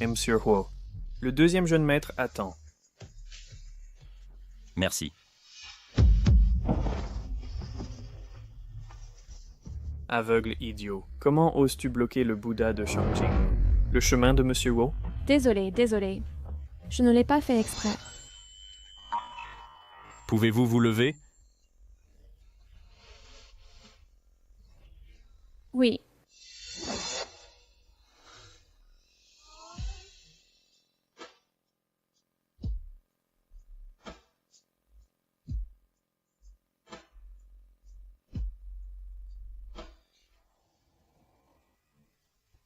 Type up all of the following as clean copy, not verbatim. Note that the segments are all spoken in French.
et Monsieur Huo. Le deuxième jeune maître attend. Merci. Aveugle idiot. Comment oses-tu bloquer le Bouddha de Shangjing? Le chemin de Monsieur Huo? Désolé, désolé. Je ne l'ai pas fait exprès. Pouvez-vous vous lever? Oui.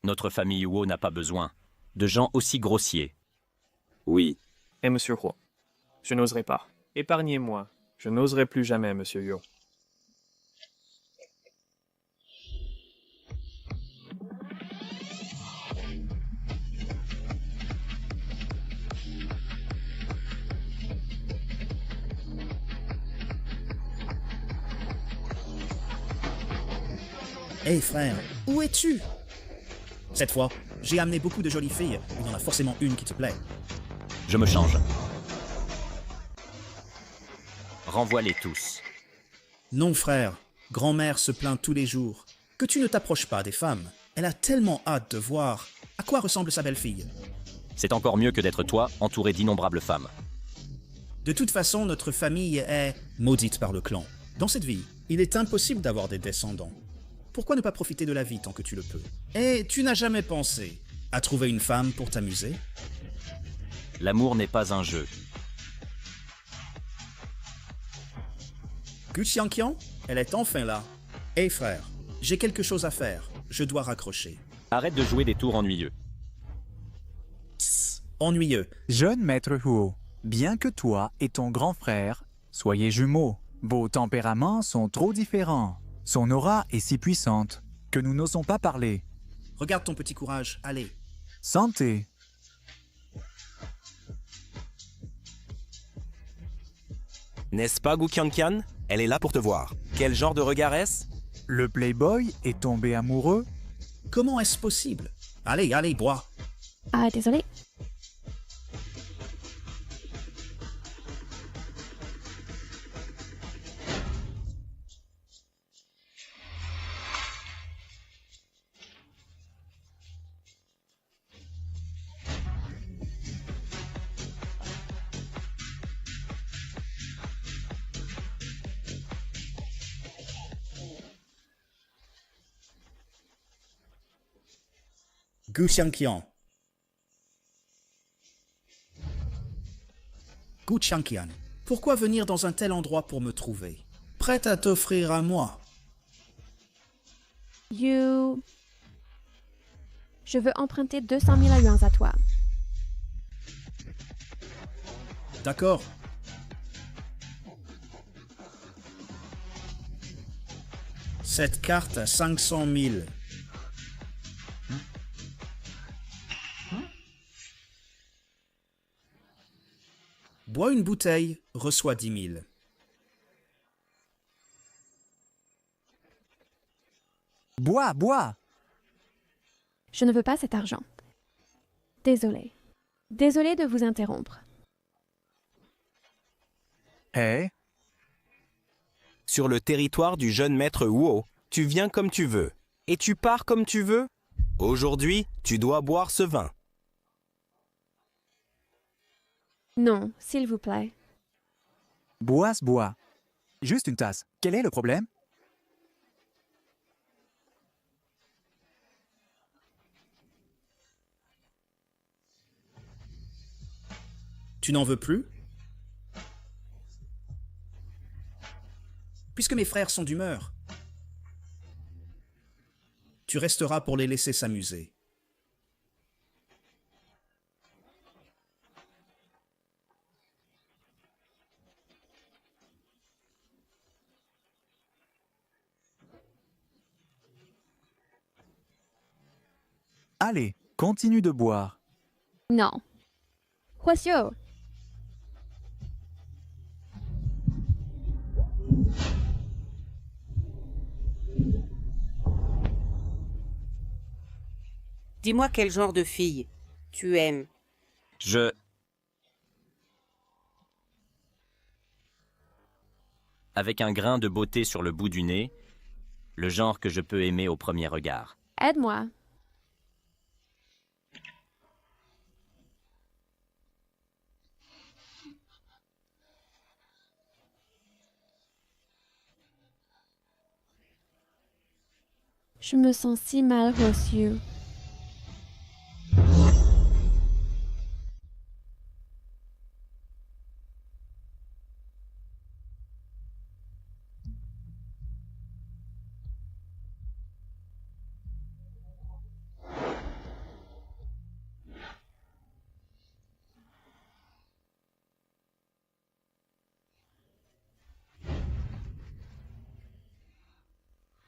Notre famille Huo n'a pas besoin de gens aussi grossiers. Oui, Et Monsieur Huo. Je n'oserai pas. Épargnez-moi. Je n'oserai plus jamais, Monsieur Huo. Hé frère, où es-tu? Cette fois, j'ai amené beaucoup de jolies filles. Il y en a forcément une qui te plaît. Je me change. Renvoie-les tous. Non frère, grand-mère se plaint tous les jours. Que tu ne t'approches pas des femmes. Elle a tellement hâte de voir à quoi ressemble sa belle-fille. C'est encore mieux que d'être toi, entouré d'innombrables femmes. De toute façon, notre famille est maudite par le clan. Dans cette vie, il est impossible d'avoir des descendants. Pourquoi ne pas profiter de la vie tant que tu le peux? Et tu n'as jamais pensé à trouver une femme pour t'amuser? L'amour n'est pas un jeu. Gu Xiangqian, elle est enfin là. Hé frère, j'ai quelque chose à faire. Je dois raccrocher. Arrête de jouer des tours ennuyeux. Tss, ennuyeux. Jeune maître Huo, bien que toi et ton grand frère soyez jumeaux, vos tempéraments sont trop différents. Son aura est si puissante que nous n'osons pas parler. Regarde ton petit courage, allez. Santé. n'est-ce pas Gu Qianqian? Elle est là pour te voir. Quel genre de regard est-ce? Le playboy est tombé amoureux. Comment est-ce possible? Allez, allez, bois. Ah, désolé. Gu Xiangqian. Gu Qianqian, pourquoi venir dans un tel endroit pour me trouver? Prête à t'offrir à moi. You... Je veux emprunter 200 000 yuans à toi. D'accord. Cette carte à 500 000. Bois une bouteille, reçois 10 000. Bois, bois. Je ne veux pas cet argent. Désolé. Désolé de vous interrompre. Eh, Sur le territoire du jeune maître Huo, tu viens comme tu veux. Et tu pars comme tu veux. Aujourd'hui, tu dois boire ce vin. Non, s'il vous plaît. bois, bois. Juste une tasse. Quel est le problème? Tu n'en veux plus? Puisque mes frères sont d'humeur, tu resteras pour les laisser s'amuser. Allez, continue de boire. Non. Huasio. Dis-moi quel genre de fille. Tu aimes. Je... Avec un grain de beauté sur le bout du nez, le genre que je peux aimer au premier regard. Aide-moi. Je me sens si mal reçue.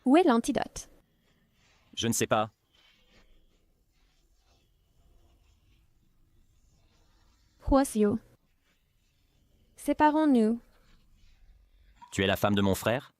Où est l'antidote? Je ne sais pas. Huosio. Séparons-nous. Tu es la femme de mon frère?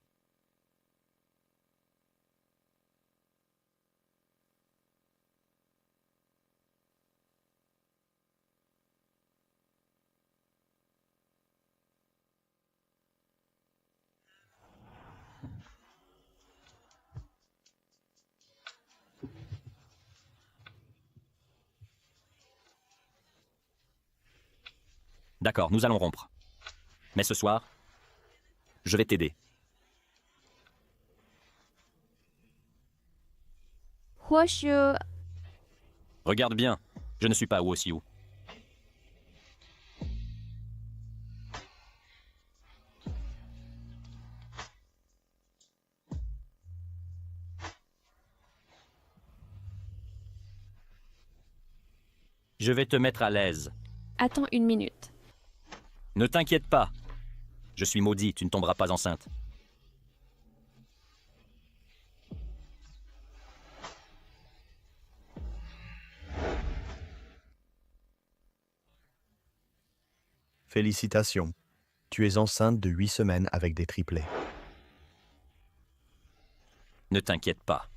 D'accord, nous allons rompre. Mais ce soir, je vais t'aider. Huosio. Regarde bien, je ne suis pas Huosio. Je vais te mettre à l'aise. Attends une minute. Ne t'inquiète pas. Je suis maudit, tu ne tomberas pas enceinte. Félicitations. Tu es enceinte de 8 semaines avec des triplés. Ne t'inquiète pas.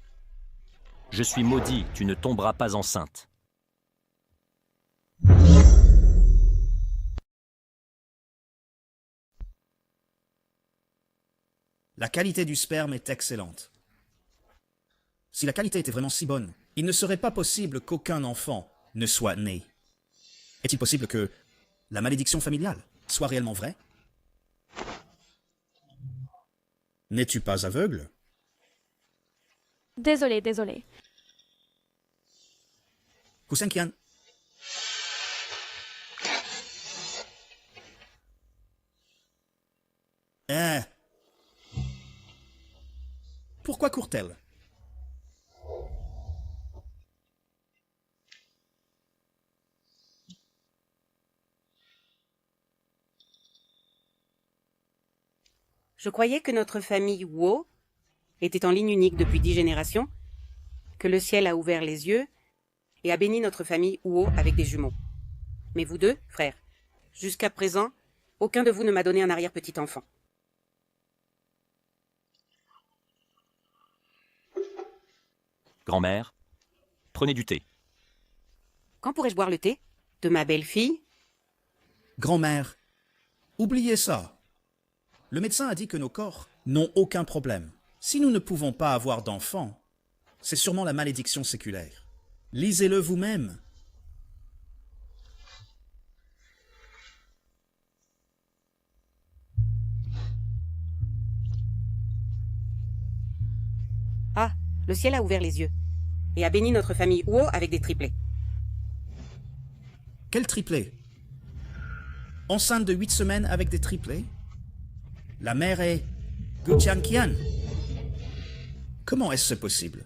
Je suis maudit, tu ne tomberas pas enceinte. La qualité du sperme est excellente. Si la qualité était vraiment si bonne, il ne serait pas possible qu'aucun enfant ne soit né. Est-il possible que la malédiction familiale soit réellement vraie? N'es-tu pas aveugle? Désolé, désolé. Kusenkian. Pourquoi court-elle? Je croyais que notre famille Wu était en ligne unique depuis 10 générations, que le ciel a ouvert les yeux et a béni notre famille Wu avec des jumeaux. Mais vous deux, frères, jusqu'à présent, aucun de vous ne m'a donné un arrière-petit-enfant. Grand-mère, prenez du thé. Quand pourrais-je boire le thé? De ma belle-fille? Grand-mère, oubliez ça. Le médecin a dit que nos corps n'ont aucun problème. Si nous ne pouvons pas avoir d'enfants, c'est sûrement la malédiction séculaire. Lisez-le vous-même. Ah, le ciel a ouvert les yeux et a béni notre famille Wu avec des triplés. Quel triplé? Enceinte de 8 semaines avec des triplés? La mère est Guqianqian. Comment est-ce possible?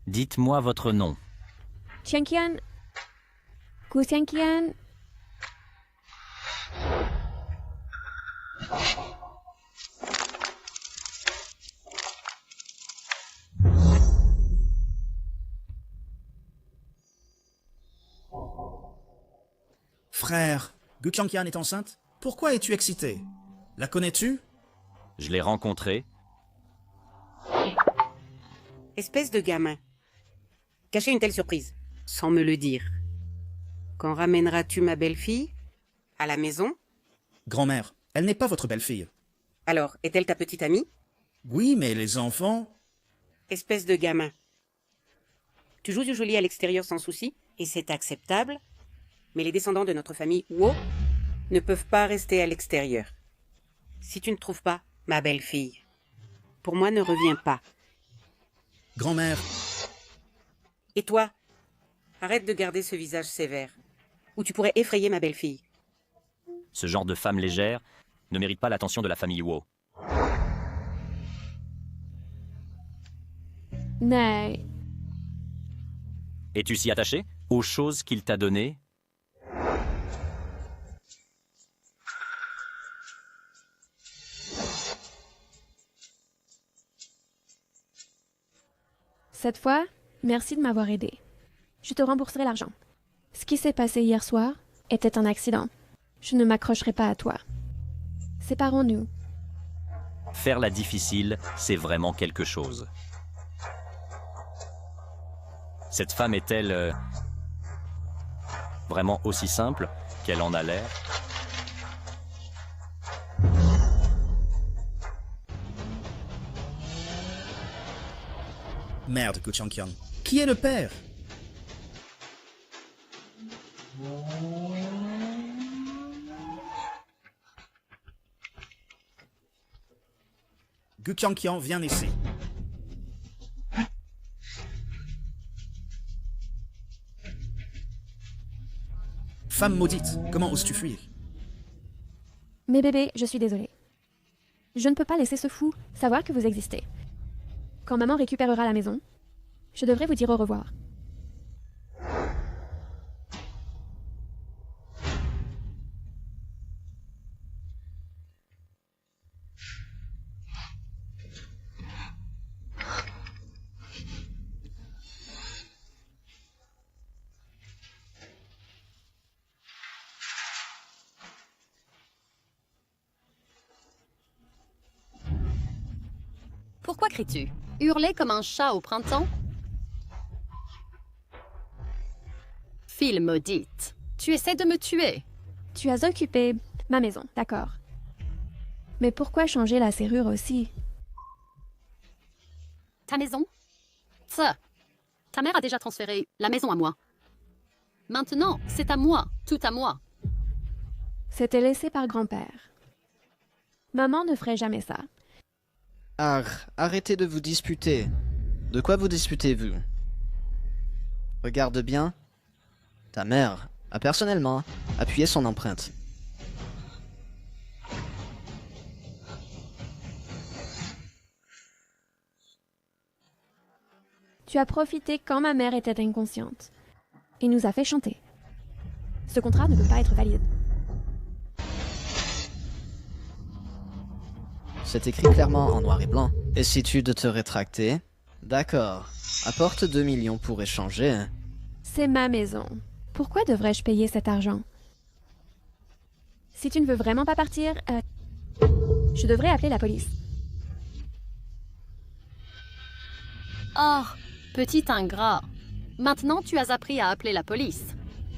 Dites-moi votre nom. Tianqian. Kusianqian. Frère, Guqianqian est enceinte? Pourquoi es-tu excité? La connais-tu? Je l'ai rencontré. Espèce de gamin. cacher une telle surprise, sans me le dire? Quand ramèneras-tu ma belle-fille à la maison? Grand-mère, elle n'est pas votre belle-fille. Alors, est-elle ta petite amie? Oui, mais les enfants... Espèce de gamin. Tu joues du joli à l'extérieur sans souci, et c'est acceptable, mais les descendants de notre famille Wu ne peuvent pas rester à l'extérieur. Si tu ne trouves pas ma belle-fille, pour moi ne reviens pas. Grand-mère, Et toi, arrête de garder ce visage sévère, ou tu pourrais effrayer ma belle-fille. Ce genre de femme légère ne mérite pas l'attention de la famille Wu. Mais Es-tu si attaché aux choses qu'il t'a données? cette fois, merci de m'avoir aidé. Je te rembourserai l'argent. Ce qui s'est passé hier soir était un accident. Je ne m'accrocherai pas à toi. Séparons-nous. Faire la difficile, c'est vraiment quelque chose. Cette femme est-elle vraiment aussi simple qu'elle en a l'air? merde, Gu Changqian. Qui est le père? Gu Changqian, viens ici. Femme maudite, comment oses-tu fuir? Mais bébé, je suis désolée. Je ne peux pas laisser ce fou savoir que vous existez. Quand maman récupérera la maison, je devrais vous dire au revoir. Pourquoi cries-tu? Hurler comme un chat au printemps? Fille maudite, tu essaies de me tuer. Tu as occupé ma maison, d'accord. Mais pourquoi changer la serrure aussi? Ta maison? Ça. Ta mère a déjà transféré la maison à moi. Maintenant, c'est à moi, tout à moi. C'était laissé par grand-père. Maman ne ferait jamais ça. Arrêtez de vous disputer. De quoi vous disputez-vous? Regarde bien. Ta mère a personnellement appuyé son empreinte. Tu as profité quand ma mère était inconsciente et nous a fait chanter. Ce contrat ne peut pas être valide. C'est écrit clairement en noir et blanc. Essaies-tu de te rétracter? D'accord. Apporte 2 millions pour échanger. C'est ma maison. Pourquoi devrais-je payer cet argent? Si tu ne veux vraiment pas partir, je devrais appeler la police. Oh, petit ingrat. Maintenant, tu as appris à appeler la police.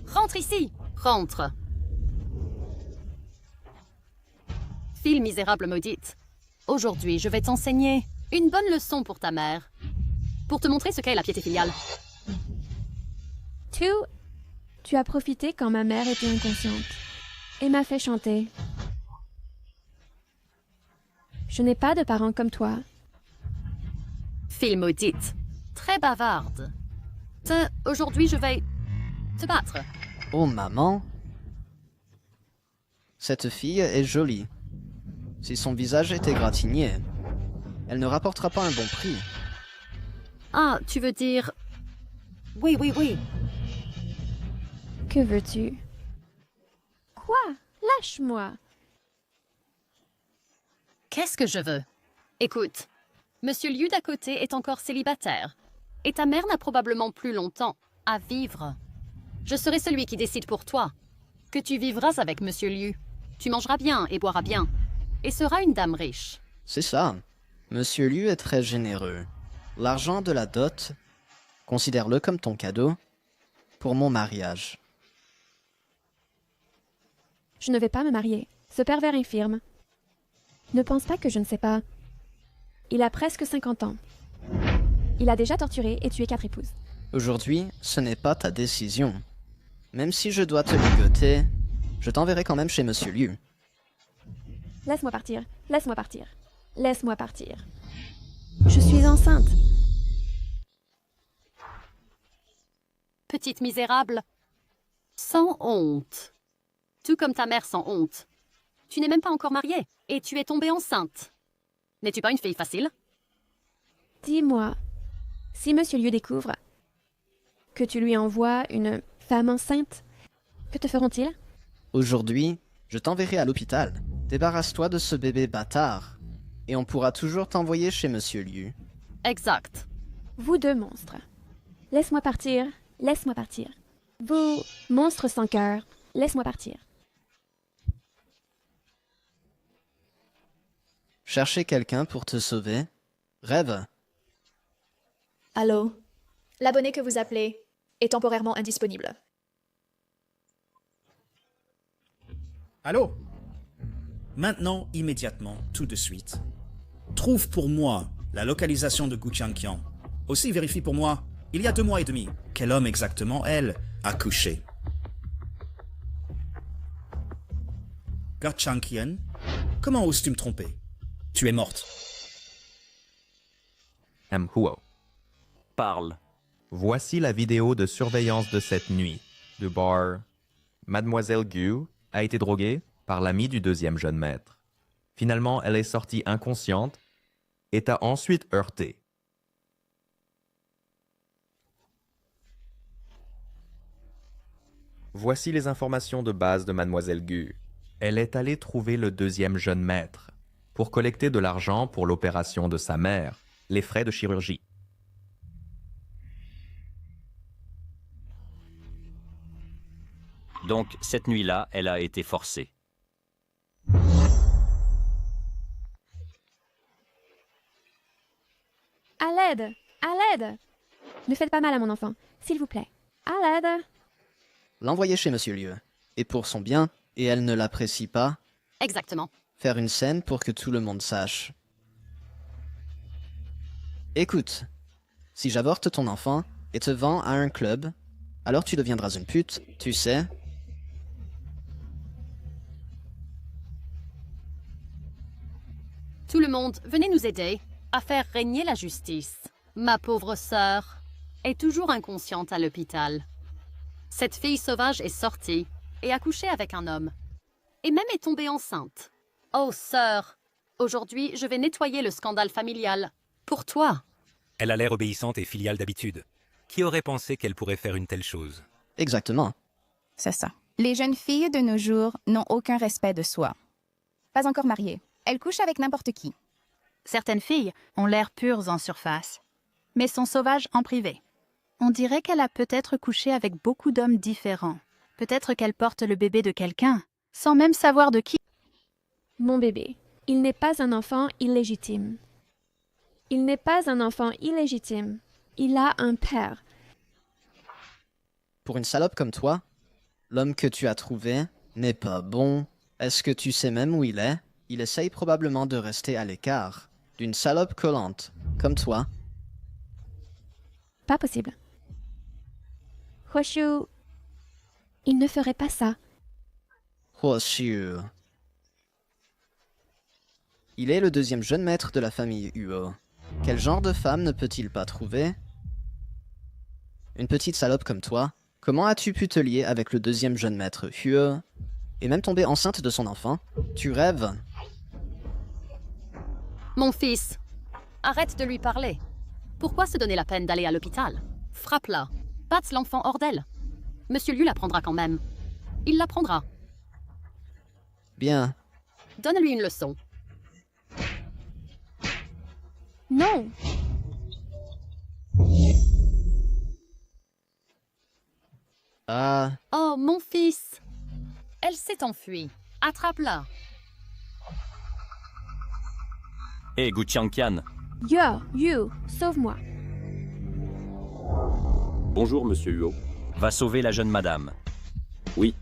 Rentre ici, rentre. Fille misérable maudite. Aujourd'hui, je vais t'enseigner une bonne leçon pour ta mère. Pour te montrer ce qu'est la piété filiale. Tu as profité quand ma mère était inconsciente et m'a fait chanter. Je n'ai pas de parents comme toi. Fille maudite. Très bavarde. Aujourd'hui, je vais te battre. Oh maman. Cette fille est jolie. Si son visage est égratigné, elle ne rapportera pas un bon prix. Ah, tu veux dire... Oui, oui, oui. Que veux-tu? Quoi? Lâche-moi. Qu'est-ce que je veux? Écoute, Monsieur Liu d'à côté est encore célibataire. Et ta mère n'a probablement plus longtemps à vivre. Je serai celui qui décide pour toi. Que tu vivras avec Monsieur Liu. Tu mangeras bien et boiras bien. Et seras une dame riche. C'est ça. Monsieur Liu est très généreux. L'argent de la dot Considère-le comme ton cadeau pour mon mariage. Je ne vais pas me marier. Ce pervers infirme. Ne pense pas que je ne sais pas. Il a presque 50 ans. Il a déjà torturé et tué 4 épouses. Aujourd'hui, ce n'est pas ta décision. Même si je dois te ligoter, je t'enverrai quand même chez Monsieur Liu. Laisse-moi partir. Laisse-moi partir. Laisse-moi partir. Je suis enceinte. Petite misérable. Sans honte. Tout comme ta mère sans honte. Tu n'es même pas encore mariée et tu es tombée enceinte. N'es-tu pas une fille facile? Dis-moi, si Monsieur Liu découvre que tu lui envoies une femme enceinte, que te feront-ils? Aujourd'hui, je t'enverrai à l'hôpital. Débarrasse-toi de ce bébé bâtard. Et on pourra toujours t'envoyer chez Monsieur Liu. Exact. Vous deux monstres. Laisse-moi partir. Laisse-moi partir. Vous, monstres sans cœur, laisse-moi partir. Chercher quelqu'un pour te sauver? Rêve. Allô? L'abonné que vous appelez est temporairement indisponible. Allô? Maintenant, immédiatement, tout de suite. Trouve pour moi la localisation de Gu Changqian. Aussi vérifie pour moi, il y a 2 mois et demi, quel homme exactement, elle, a couché. Gu Changqian, comment oses-tu me tromper? Tu es morte. M. Huo. Parle. Voici la vidéo de surveillance de cette nuit. De bar. Mademoiselle Gu a été droguée par l'ami du deuxième jeune maître. Finalement, elle est sortie inconsciente et t'a ensuite heurté. Voici les informations de base de Mademoiselle Gu. Elle est allée trouver le deuxième jeune maître pour collecter de l'argent pour l'opération de sa mère, les frais de chirurgie. Donc, cette nuit-là, elle a été forcée. À l'aide! À l'aide! Ne faites pas mal à mon enfant, s'il vous plaît. À l'aide! L'envoyer chez Monsieur Liu. Et pour son bien, et elle ne l'apprécie pas, Exactement. faire une scène pour que tout le monde sache. Écoute, si j'avorte ton enfant et te vends à un club, alors tu deviendras une pute, tu sais. Tout le monde, venez nous aider à faire régner la justice. Ma pauvre sœur est toujours inconsciente à l'hôpital. Cette fille sauvage est sortie et a couché avec un homme. Et même est tombée enceinte. Oh, sœur, aujourd'hui, je vais nettoyer le scandale familial. Pour toi. Elle a l'air obéissante et filiale d'habitude. Qui aurait pensé qu'elle pourrait faire une telle chose? Exactement. C'est ça. Les jeunes filles de nos jours n'ont aucun respect de soi. Pas encore mariées. Elles couchent avec n'importe qui. Certaines filles ont l'air pures en surface, mais sont sauvages en privé. On dirait qu'elle a peut-être couché avec beaucoup d'hommes différents. Peut-être qu'elle porte le bébé de quelqu'un, sans même savoir de qui. Mon bébé, il n'est pas un enfant illégitime. Il n'est pas un enfant illégitime. Il a un père. Pour une salope comme toi, l'homme que tu as trouvé n'est pas bon. Est-ce que tu sais même où il est? Il essaye probablement de rester à l'écart d'une salope collante, comme toi. Pas possible. Huoshu, il ne ferait pas ça. Huoshu. Il est le deuxième jeune maître de la famille Huo. Quel genre de femme ne peut-il pas trouver? Une petite salope comme toi, comment as-tu pu te lier avec le deuxième jeune maître Huo et même tomber enceinte de son enfant? Tu rêves? Mon fils, arrête de lui parler. Pourquoi se donner la peine d'aller à l'hôpital? Frappe-la. Batte l'enfant hors d'elle. Monsieur Liu la prendra quand même. Il la prendra. Bien. Donne-lui une leçon. Non. Ah. Oh, mon fils. Elle s'est enfuie. Attrape-la. Hé, Gu Changqian. Yo, you, sauve-moi. Bonjour, monsieur Huo. Va sauver la jeune madame. Oui.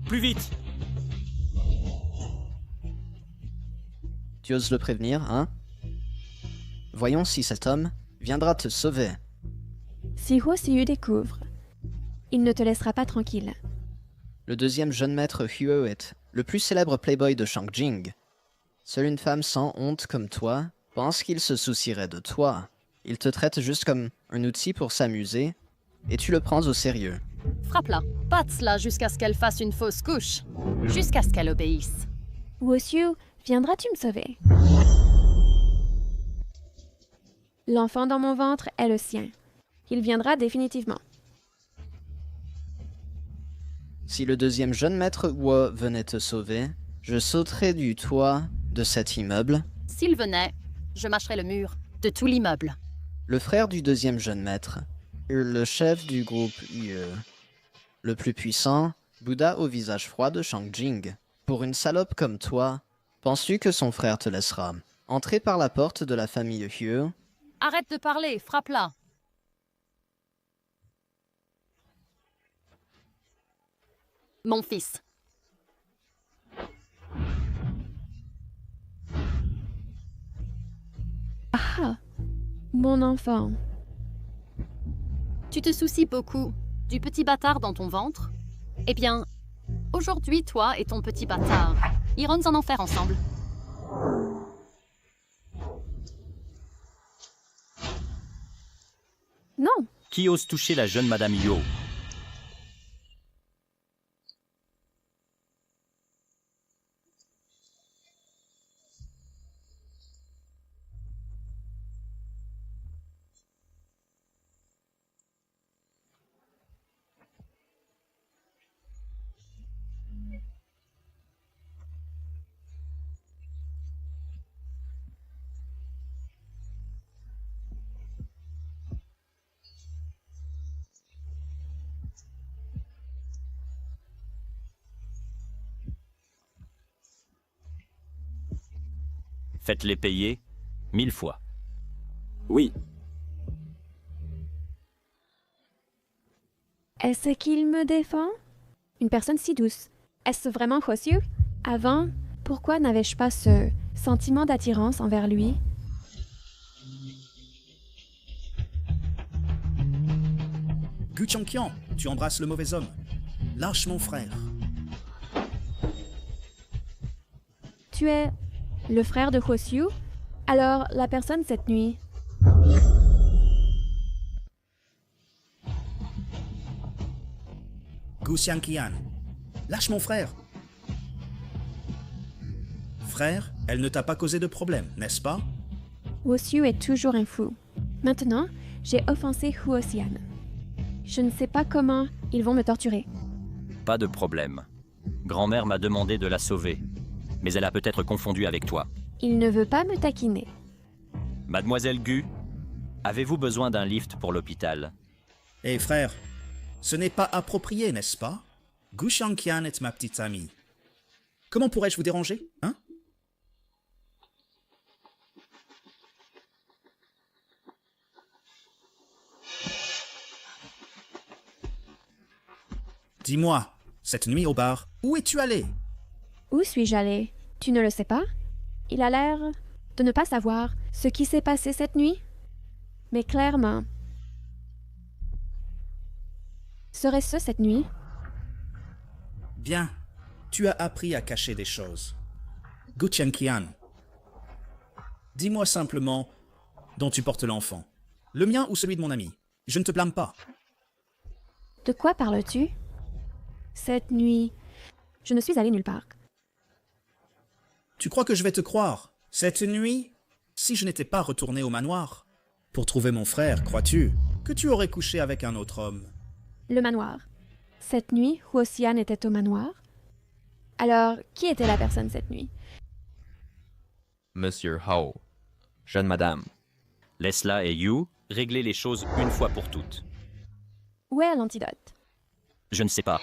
Plus vite! Tu oses le prévenir, hein? Voyons si cet homme viendra te sauver. Si Huo Siyu découvre, il ne te laissera pas tranquille. Le deuxième jeune maître Huo est le plus célèbre playboy de Shangjing. Seule une femme sans honte comme toi pense qu'il se soucierait de toi. Il te traite juste comme un outil pour s'amuser, et tu le prends au sérieux. Frappe-la, batte-la jusqu'à ce qu'elle fasse une fausse couche. Jusqu'à ce qu'elle obéisse. Huo Siyu, viendras-tu me sauver? L'enfant dans mon ventre est le sien. Il viendra définitivement. Si le deuxième jeune maître Huo venait te sauver, je sauterais du toit de cet immeuble. S'il venait, je mâcherais le mur de tout l'immeuble. Le frère du deuxième jeune maître, le chef du groupe Yue, le plus puissant, Bouddha au visage froid de Shangjing. Pour une salope comme toi, penses-tu que son frère te laissera entrer par la porte de la famille Yue? Arrête de parler, frappe-la. Mon fils. Ah, mon enfant. Tu te soucies beaucoup du petit bâtard dans ton ventre? Eh bien, aujourd'hui, toi et ton petit bâtard irons en enfer ensemble. Non. Qui ose toucher la jeune madame Yo? Faites-les payer 1000 fois. Oui. Est-ce qu'il me défend? Une personne si douce. Est-ce vraiment Huo Siyu? Avant, pourquoi n'avais-je pas ce sentiment d'attirance envers lui? Gu Changqian, tu embrasses le mauvais homme. Lâche mon frère. Tu es le frère de Huo Siyu? Alors, la personne cette nuit. Gu Xiangqian, lâche mon frère. Frère, elle ne t'a pas causé de problème, n'est-ce pas? Huo Siyu est toujours un fou. Maintenant, j'ai offensé Huo Xian. Je ne sais pas comment ils vont me torturer. Pas de problème. Grand-mère m'a demandé de la sauver, mais elle a peut-être confondu avec toi. Il ne veut pas me taquiner. Mademoiselle Gu, avez-vous besoin d'un lift pour l'hôpital? Hé frère, ce n'est pas approprié, n'est-ce pas? Gu Xiangqian est ma petite amie. Comment pourrais-je vous déranger, hein? Dis-moi, cette nuit au bar, où es-tu allé? Où suis-je allé? Tu ne le sais pas? Il a l'air de ne pas savoir ce qui s'est passé cette nuit. Mais clairement, serait-ce cette nuit? Bien, tu as appris à cacher des choses. Gu Xiangqian, dis-moi simplement dont tu portes l'enfant. Le mien ou celui de mon ami? Je ne te blâme pas. De quoi parles-tu? Cette nuit, je ne suis allée nulle part. Tu crois que je vais te croire? Cette nuit, si je n'étais pas retourné au manoir pour trouver mon frère, crois-tu que tu aurais couché avec un autre homme? Le manoir. Cette nuit, Huo Xian était au manoir. Alors, qui était la personne cette nuit? Monsieur Hao. Jeune madame. Laisse-la et Yu régler les choses une fois pour toutes. Où est l'antidote? Je ne sais pas.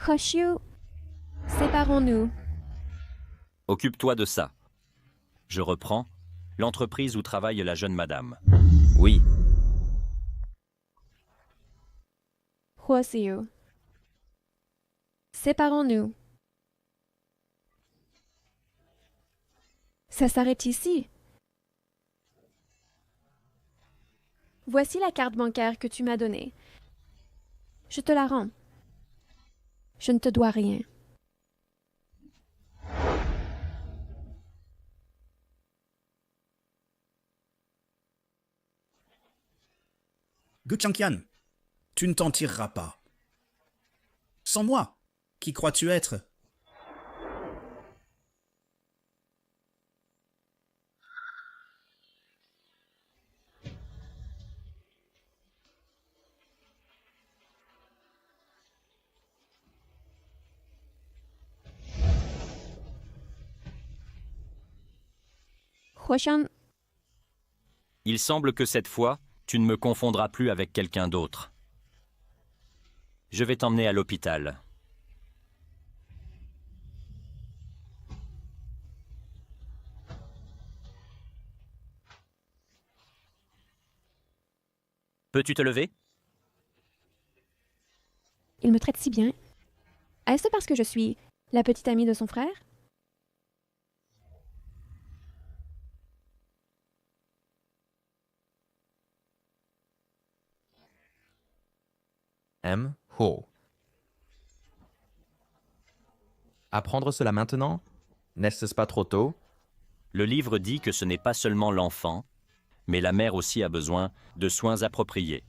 Hoshiu, séparons-nous. Occupe-toi de ça. Je reprends. L'entreprise où travaille la jeune madame. Oui. Hwasiu. Séparons-nous. Ça s'arrête ici. Voici la carte bancaire que tu m'as donnée. Je te la rends. Je ne te dois rien. Guchankian, tu ne t'en tireras pas. Sans moi, qui crois-tu être? Huoshan, Il semble que cette fois, tu ne me confondras plus avec quelqu'un d'autre. Je vais t'emmener à l'hôpital. Peux-tu te lever? il me traite si bien. Est-ce parce que je suis la petite amie de son frère? M. Ho. Apprendre cela maintenant? N'est-ce pas trop tôt? Le livre dit que ce n'est pas seulement l'enfant, mais la mère aussi a besoin de soins appropriés.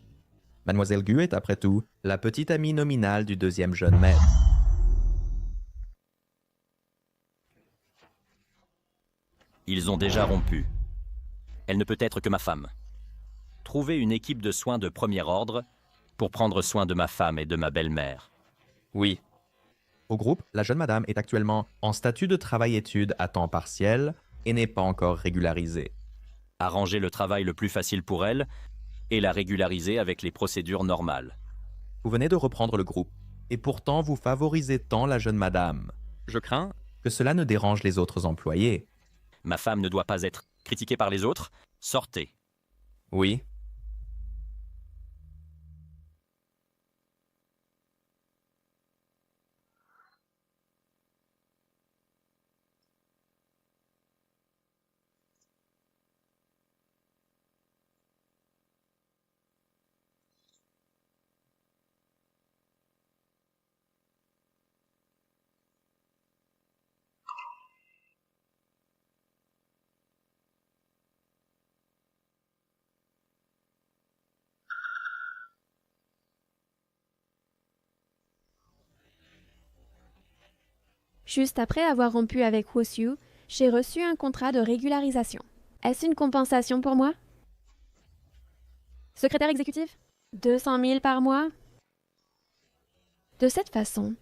Mademoiselle Gu est, après tout, la petite amie nominale du deuxième jeune maître. Ils ont déjà rompu. Elle ne peut être que ma femme. Trouver une équipe de soins de premier ordre pour prendre soin de ma femme et de ma belle-mère. Oui. Au groupe, la jeune madame est actuellement en statut de travail-études à temps partiel et n'est pas encore régularisée. Arranger le travail le plus facile pour elle et la régulariser avec les procédures normales. Vous venez de reprendre le groupe, et pourtant vous favorisez tant la jeune madame. Je crains que cela ne dérange les autres employés. Ma femme ne doit pas être critiquée par les autres. Sortez. Oui. Juste après avoir rompu avec Hwasiu, j'ai reçu un contrat de régularisation. Est-ce une compensation pour moi? Secrétaire exécutif? 200 000 par mois? De cette façon,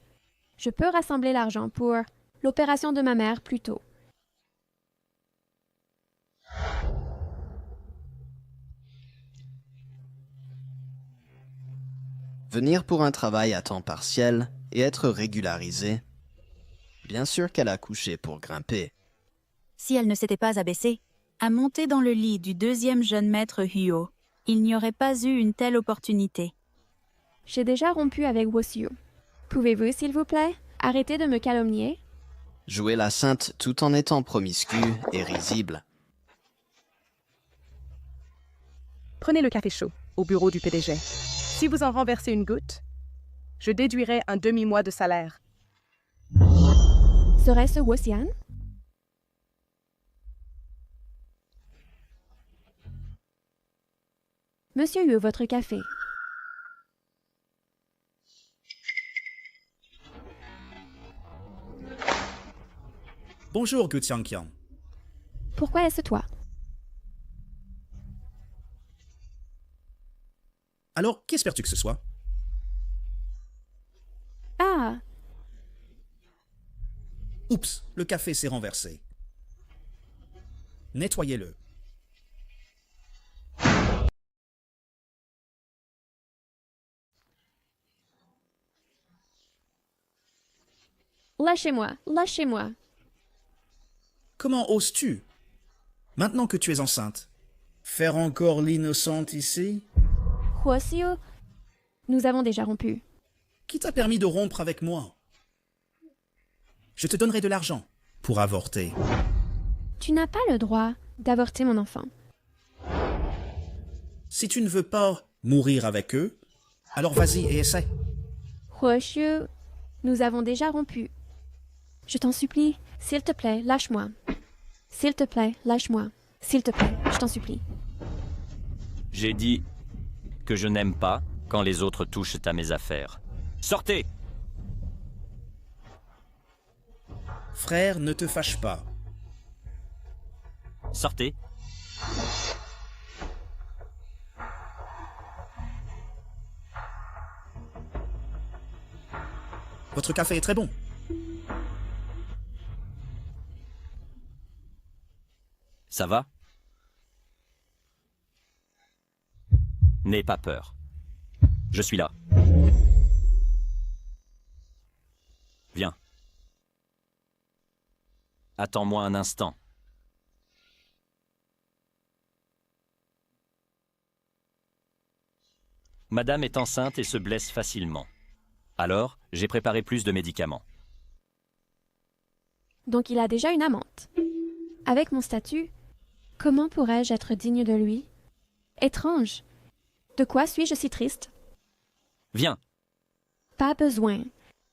je peux rassembler l'argent pour l'opération de ma mère plus tôt. Venir pour un travail à temps partiel et être régularisé. Bien sûr qu'elle a couché pour grimper. Si elle ne s'était pas abaissée, à monter dans le lit du deuxième jeune maître Huo, il n'y aurait pas eu une telle opportunité. J'ai déjà rompu avec Hwasiu. Pouvez-vous, s'il vous plaît, arrêter de me calomnier? Jouer la sainte tout en étant promiscu et risible. Prenez le café chaud au bureau du PDG. Si vous en renversez une goutte, je déduirai un demi-mois de salaire. Serait-ce Huosian? Monsieur Yu, votre café. Bonjour, Gu Xiangqian. Pourquoi est-ce toi? Alors, qu'espères-tu que ce soit? Ah! Oups, le café s'est renversé. Nettoyez-le. Lâchez-moi, lâchez-moi. Comment oses-tu, maintenant que tu es enceinte, faire encore l'innocente ici? Huoxiu, nous avons déjà rompu. Qui t'a permis de rompre avec moi? Je te donnerai de l'argent pour avorter. Tu n'as pas le droit d'avorter mon enfant. Si tu ne veux pas mourir avec eux, alors vas-y et essaie. Huoxiu, nous avons déjà rompu. Je t'en supplie, s'il te plaît, lâche-moi. S'il te plaît, lâche-moi. S'il te plaît, je t'en supplie. J'ai dit que je n'aime pas quand les autres touchent à mes affaires. Sortez! Frère, ne te fâche pas. Sortez! Votre café est très bon. Ça va? N'aie pas peur. Je suis là. Viens. Attends-moi un instant. Madame est enceinte et se blesse facilement. Alors, j'ai préparé plus de médicaments. Donc il a déjà une amante. Avec mon statut, comment pourrais-je être digne de lui? Étrange. De quoi suis-je si triste? Viens. Pas besoin.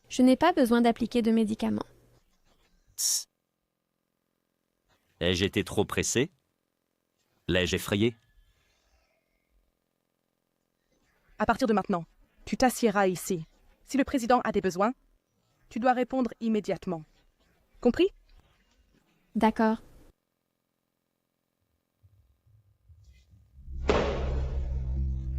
Je n'ai pas besoin d'appliquer de médicaments. Tss. Ai-je été trop pressé? L'ai-je effrayé? À partir de maintenant, tu t'assieras ici. Si le président a des besoins, tu dois répondre immédiatement. Compris? D'accord.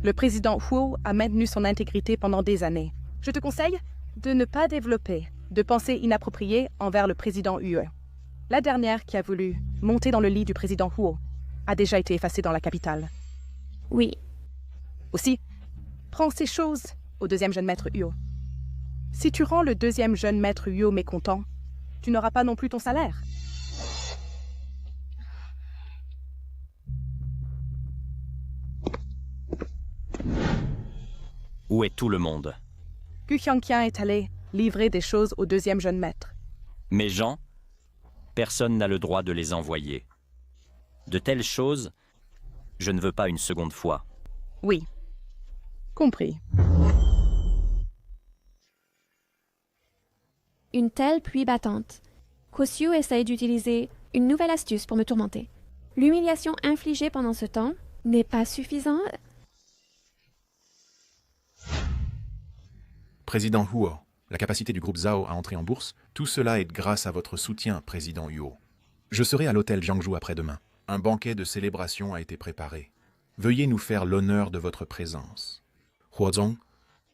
Le président Huo a maintenu son intégrité pendant des années. Je te conseille de ne pas développer de pensées inappropriées envers le président Yue. La dernière qui a voulu monter dans le lit du président Huo a déjà été effacée dans la capitale. Oui. Aussi, prends ces choses au deuxième jeune maître Huo. Si tu rends le deuxième jeune maître Huo mécontent, tu n'auras pas non plus ton salaire. Où est tout le monde? Gu Xiangqian est allé livrer des choses au deuxième jeune maître. Mes gens? Personne n'a le droit de les envoyer. De telles choses, je ne veux pas une seconde fois. Oui. Compris. Une telle pluie battante. Huoxiu essaye d'utiliser une nouvelle astuce pour me tourmenter. L'humiliation infligée pendant ce temps n'est pas suffisante. Président Huo, la capacité du groupe Zhao à entrer en bourse, tout cela est grâce à votre soutien, Président Huo. Je serai à l'hôtel Jiangzhou après-demain. Un banquet de célébration a été préparé. Veuillez nous faire l'honneur de votre présence. Huozong,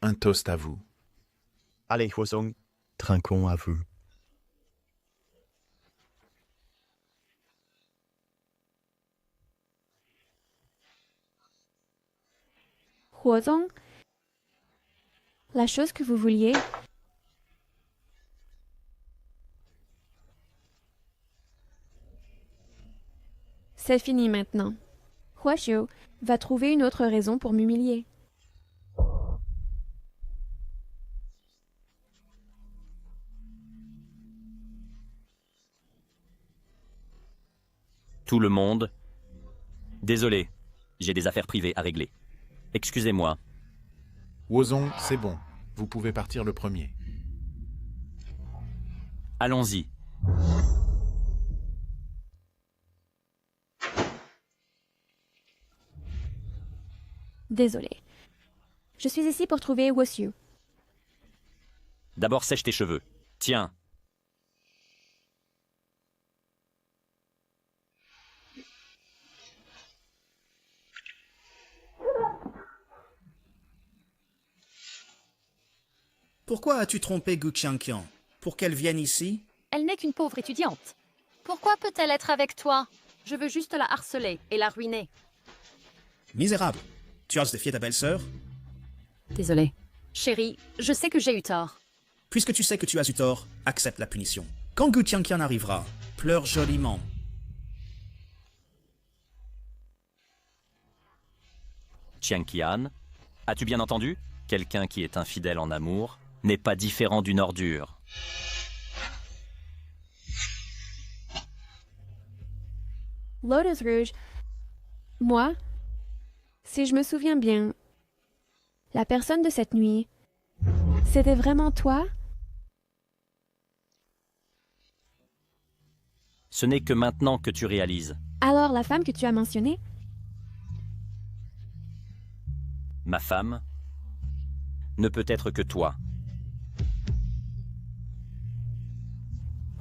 un toast à vous. Allez, Huozong, trinquons à vous. Huozong, la chose que vous vouliez, c'est fini maintenant. Huoxiu va trouver une autre raison pour m'humilier. Tout le monde? Désolé, j'ai des affaires privées à régler. Excusez-moi. Huozong, c'est bon. Vous pouvez partir le premier. Allons-y. Désolé. Je suis ici pour trouver Huoxiu. D'abord sèche tes cheveux. Tiens. Pourquoi as-tu trompé Gu Xiangqian? Pour qu'elle vienne ici? Elle n'est qu'une pauvre étudiante. Pourquoi peut-elle être avec toi? Je veux juste la harceler et la ruiner. Misérable. Tu oses défier ta belle-sœur? Désolée. Chérie, je sais que j'ai eu tort. Puisque tu sais que tu as eu tort, accepte la punition. Quand Gu Tianqian arrivera, pleure joliment. Tianqian, as-tu bien entendu? Quelqu'un qui est infidèle en amour n'est pas différent d'une ordure. Lotus Rouge, moi, si je me souviens bien, la personne de cette nuit, c'était vraiment toi? Ce n'est que maintenant que tu réalises. Alors la femme que tu as mentionnée? Ma femme ne peut être que toi.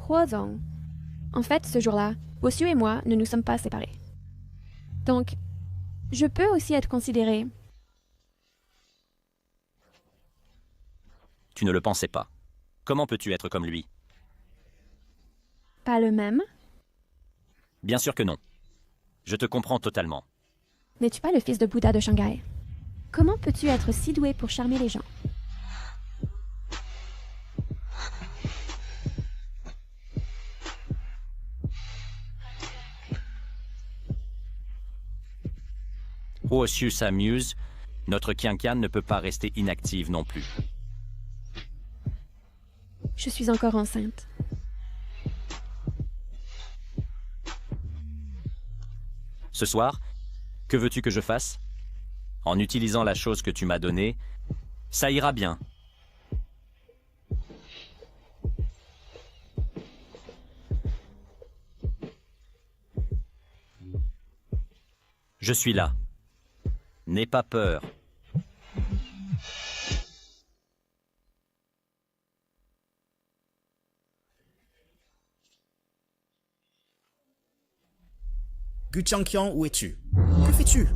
Huozong. En fait, ce jour-là, Wosu et moi ne nous sommes pas séparés. Donc, je peux aussi être considérée. Tu ne le pensais pas. Comment peux-tu être comme lui? Pas le même? Bien sûr que non. Je te comprends totalement. N'es-tu pas le fils de Bouddha de Shanghai? Comment peux-tu être si doué pour charmer les gens? Huoxiu s'amuse, notre Qianqian ne peut pas rester inactive non plus. Je suis encore enceinte. Ce soir, que veux-tu que je fasse? En utilisant la chose que tu m'as donnée, ça ira bien. Je suis là. N'aie pas peur. Gu Tianqian, où es-tu? Que fais-tu?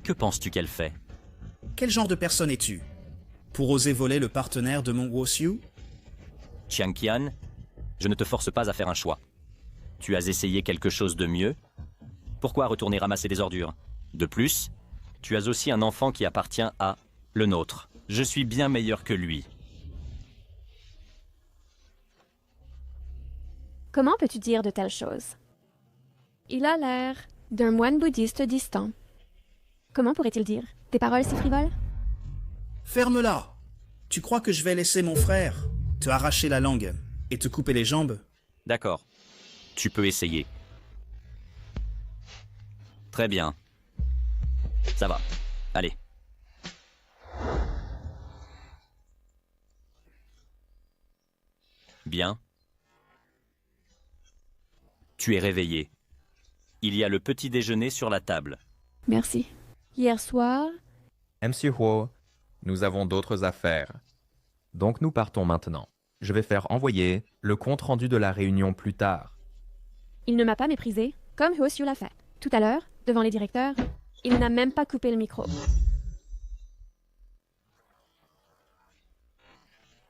Que penses-tu qu'elle fait? Quel genre de personne es-tu? Pour oser voler le partenaire de mon Wosu? Tianqian, je ne te force pas à faire un choix. Tu as essayé quelque chose de mieux? Pourquoi retourner ramasser des ordures? De plus, tu as aussi un enfant qui appartient à le nôtre. Je suis bien meilleur que lui. Comment peux-tu dire de telles choses? Il a l'air d'un moine bouddhiste distant. Comment pourrait-il dire des paroles si frivoles? Ferme-la! Tu crois que je vais laisser mon frère te arracher la langue et te couper les jambes? D'accord. Tu peux essayer. Très bien. Ça va. Allez. Bien. Tu es réveillé. Il y a le petit déjeuner sur la table. Merci. Hier soir... Monsieur Huo, nous avons d'autres affaires. Donc nous partons maintenant. Je vais faire envoyer le compte-rendu de la réunion plus tard. Il ne m'a pas méprisé, comme Huoxiu l'a fait. Tout à l'heure, devant les directeurs, il n'a même pas coupé le micro.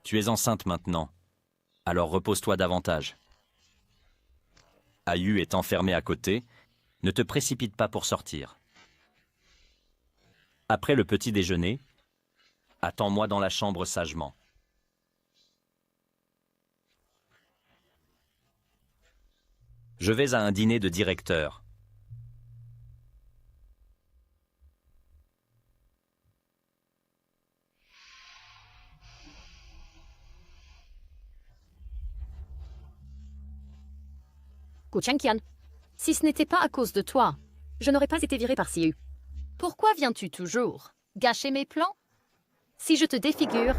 Tu es enceinte maintenant. Alors repose-toi davantage. Ayu est enfermé à côté. Ne te précipite pas pour sortir. Après le petit déjeuner, attends-moi dans la chambre sagement. Je vais à un dîner de directeur. Gu Tianqian, si ce n'était pas à cause de toi, je n'aurais pas été virée par Siu. Pourquoi viens-tu toujours gâcher mes plans? Si je te défigure,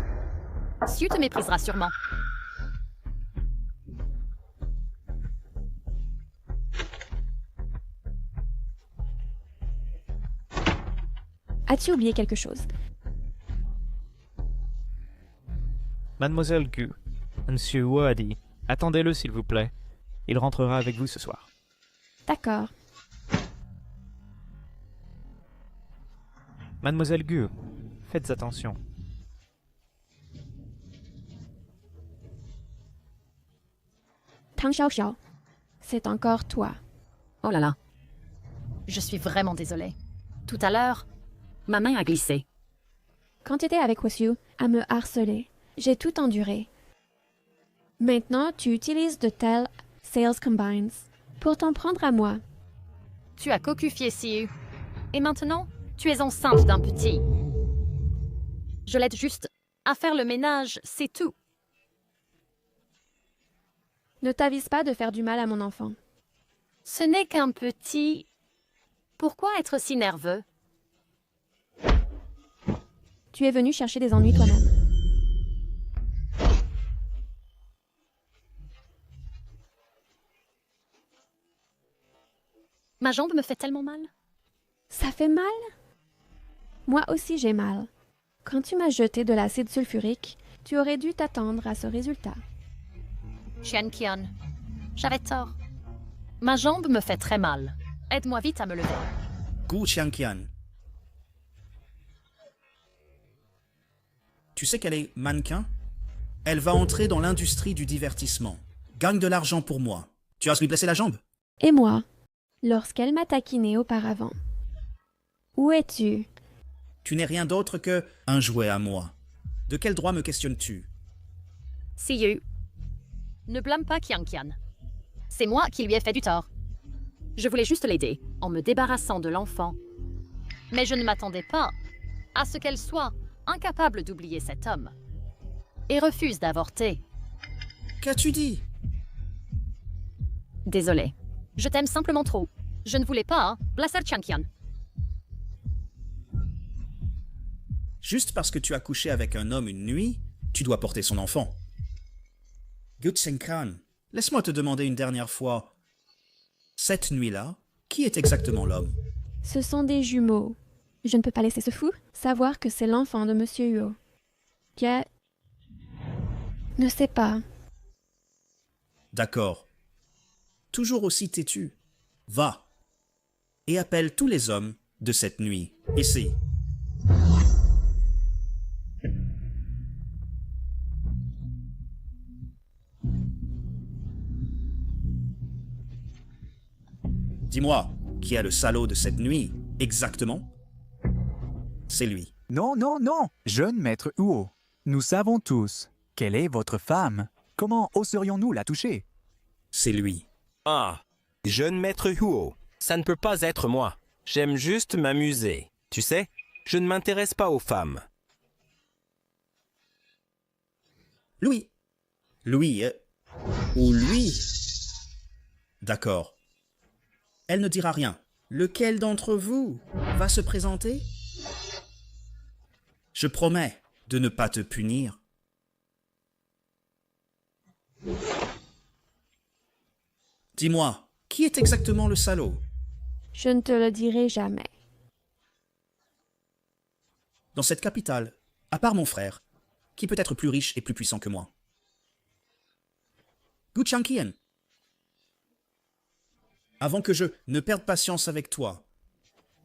Siu te méprisera sûrement. As-tu oublié quelque chose? Mademoiselle Gu, Monsieur Huo a dit « Attendez-le s'il vous plaît. Il rentrera avec vous ce soir. » D'accord. Mademoiselle Gu, faites attention. Tang Xiaoxiao, c'est encore toi. Oh là là. Je suis vraiment désolée. Tout à l'heure, ma main a glissé. Quand tu étais avec Wosyu, à me harceler, j'ai tout enduré. Maintenant, tu utilises de tels sales combines pour t'en prendre à moi. Tu as cocufié Siu. Et maintenant, tu es enceinte d'un petit. Je l'aide juste à faire le ménage, c'est tout. Ne t'avise pas de faire du mal à mon enfant. Ce n'est qu'un petit... Pourquoi être si nerveux? Tu es venu chercher des ennuis toi-même. Ma jambe me fait tellement mal. Ça fait mal? Moi aussi j'ai mal. Quand tu m'as jeté de l'acide sulfurique, tu aurais dû t'attendre à ce résultat. Qianqian, j'avais tort. Ma jambe me fait très mal. Aide-moi vite à me lever. Gu Qianqian. Tu sais qu'elle est mannequin? Elle va entrer dans l'industrie du divertissement. Gagne de l'argent pour moi. Tu as lui blesser la jambe? Et moi, lorsqu'elle m'a taquiné auparavant. Où es-tu? Tu n'es rien d'autre que un jouet à moi. De quel droit me questionnes-tu? Siu, ne blâme pas Qianqian. C'est moi qui lui ai fait du tort. Je voulais juste l'aider en me débarrassant de l'enfant. Mais je ne m'attendais pas à ce qu'elle soit incapable d'oublier cet homme et refuse d'avorter. Qu'as-tu dit? Désolée. Je t'aime simplement trop. Je ne voulais pas blesser Qianqian. Juste parce que tu as couché avec un homme une nuit, tu dois porter son enfant. Gu Qianqian, laisse-moi te demander une dernière fois. Cette nuit-là, qui est exactement l'homme? Ce sont des jumeaux. Je ne peux pas laisser ce fou savoir que c'est l'enfant de Monsieur Huo. Qui ne sais pas. D'accord. Toujours aussi têtu. Va et appelle tous les hommes de cette nuit, ici. Dis-moi, qui est le salaud de cette nuit, exactement? C'est lui. Non, non, non, jeune maître Huo. Nous savons tous quelle est votre femme. Comment oserions-nous la toucher? C'est lui. Ah, jeune maître Huo, ça ne peut pas être moi. J'aime juste m'amuser. Tu sais, je ne m'intéresse pas aux femmes. Louis. Louis, ou lui. D'accord. Elle ne dira rien. Lequel d'entre vous va se présenter? Je promets de ne pas te punir. Dis-moi, qui est exactement le salaud? Je ne te le dirai jamais. Dans cette capitale, à part mon frère, qui peut être plus riche et plus puissant que moi? Gu Qianqian. Avant que je ne perde patience avec toi,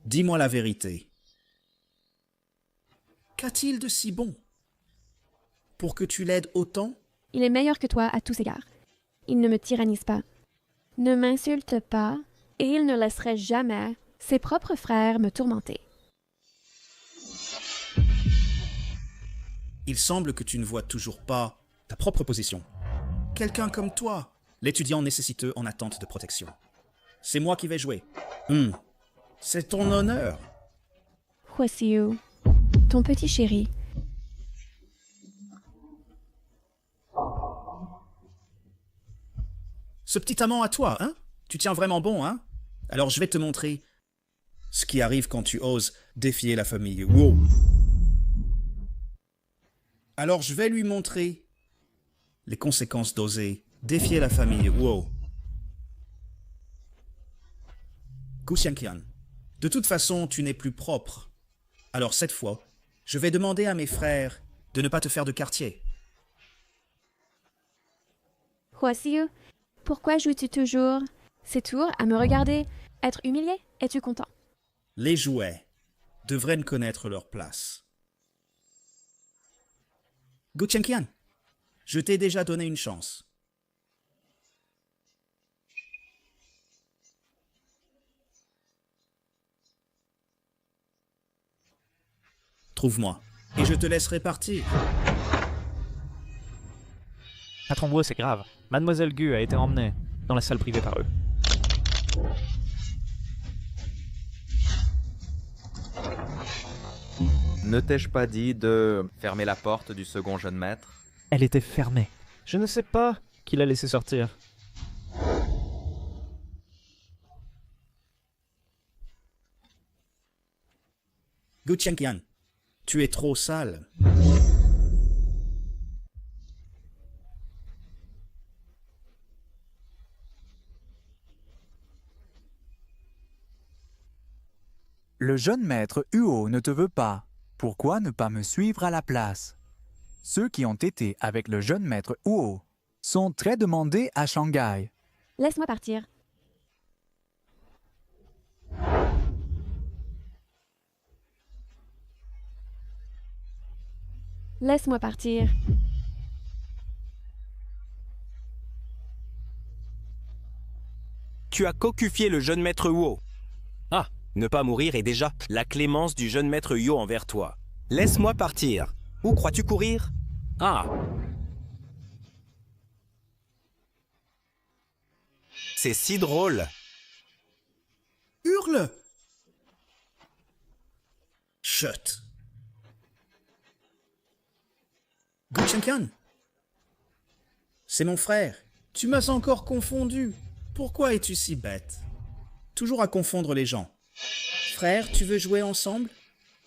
dis-moi la vérité. Qu'a-t-il de si bon pour que tu l'aides autant? Il est meilleur que toi à tous égards. Il ne me tyrannise pas, ne m'insulte pas, et il ne laisserait jamais ses propres frères me tourmenter. Il semble que tu ne vois toujours pas ta propre position. Quelqu'un comme toi, l'étudiant nécessiteux en attente de protection. C'est moi qui vais jouer. C'est ton honneur. Huosiu, ton petit chéri. Ce petit amant à toi, hein? Tu tiens vraiment bon, hein? Alors je vais te montrer ce qui arrive quand tu oses défier la famille Huo. Alors je vais lui montrer les conséquences d'oser défier la famille Huo. Gu Qianqian, de toute façon, tu n'es plus propre. Alors cette fois, je vais demander à mes frères de ne pas te faire de quartier. Huosiu, pourquoi joues-tu toujours ces tours à me regarder être humilié? Es-tu content? Les jouets devraient connaître leur place. Gu Qianqian, je t'ai déjà donné une chance. Trouve-moi et je te laisserai partir. Patron Wu, c'est grave. Mademoiselle Gu a été emmenée dans la salle privée par eux. Ne t'ai-je pas dit de fermer la porte du second jeune maître? Elle était fermée. Je ne sais pas qui l'a laissé sortir. Gu Qianqian, tu es trop sale. Le jeune maître Huo ne te veut pas. Pourquoi ne pas me suivre à la place? Ceux qui ont été avec le jeune maître Huo sont très demandés à Shanghai. Laisse-moi partir. Laisse-moi partir. Tu as cocufié le jeune maître Huo. Ah, ne pas mourir est déjà la clémence du jeune maître Huo envers toi. Laisse-moi partir. Où crois-tu courir? Ah. C'est si drôle. Hurle! Chut! Gu Qianqian, c'est mon frère. Tu m'as encore confondu. Pourquoi es-tu si bête? Toujours à confondre les gens. Frère, tu veux jouer ensemble?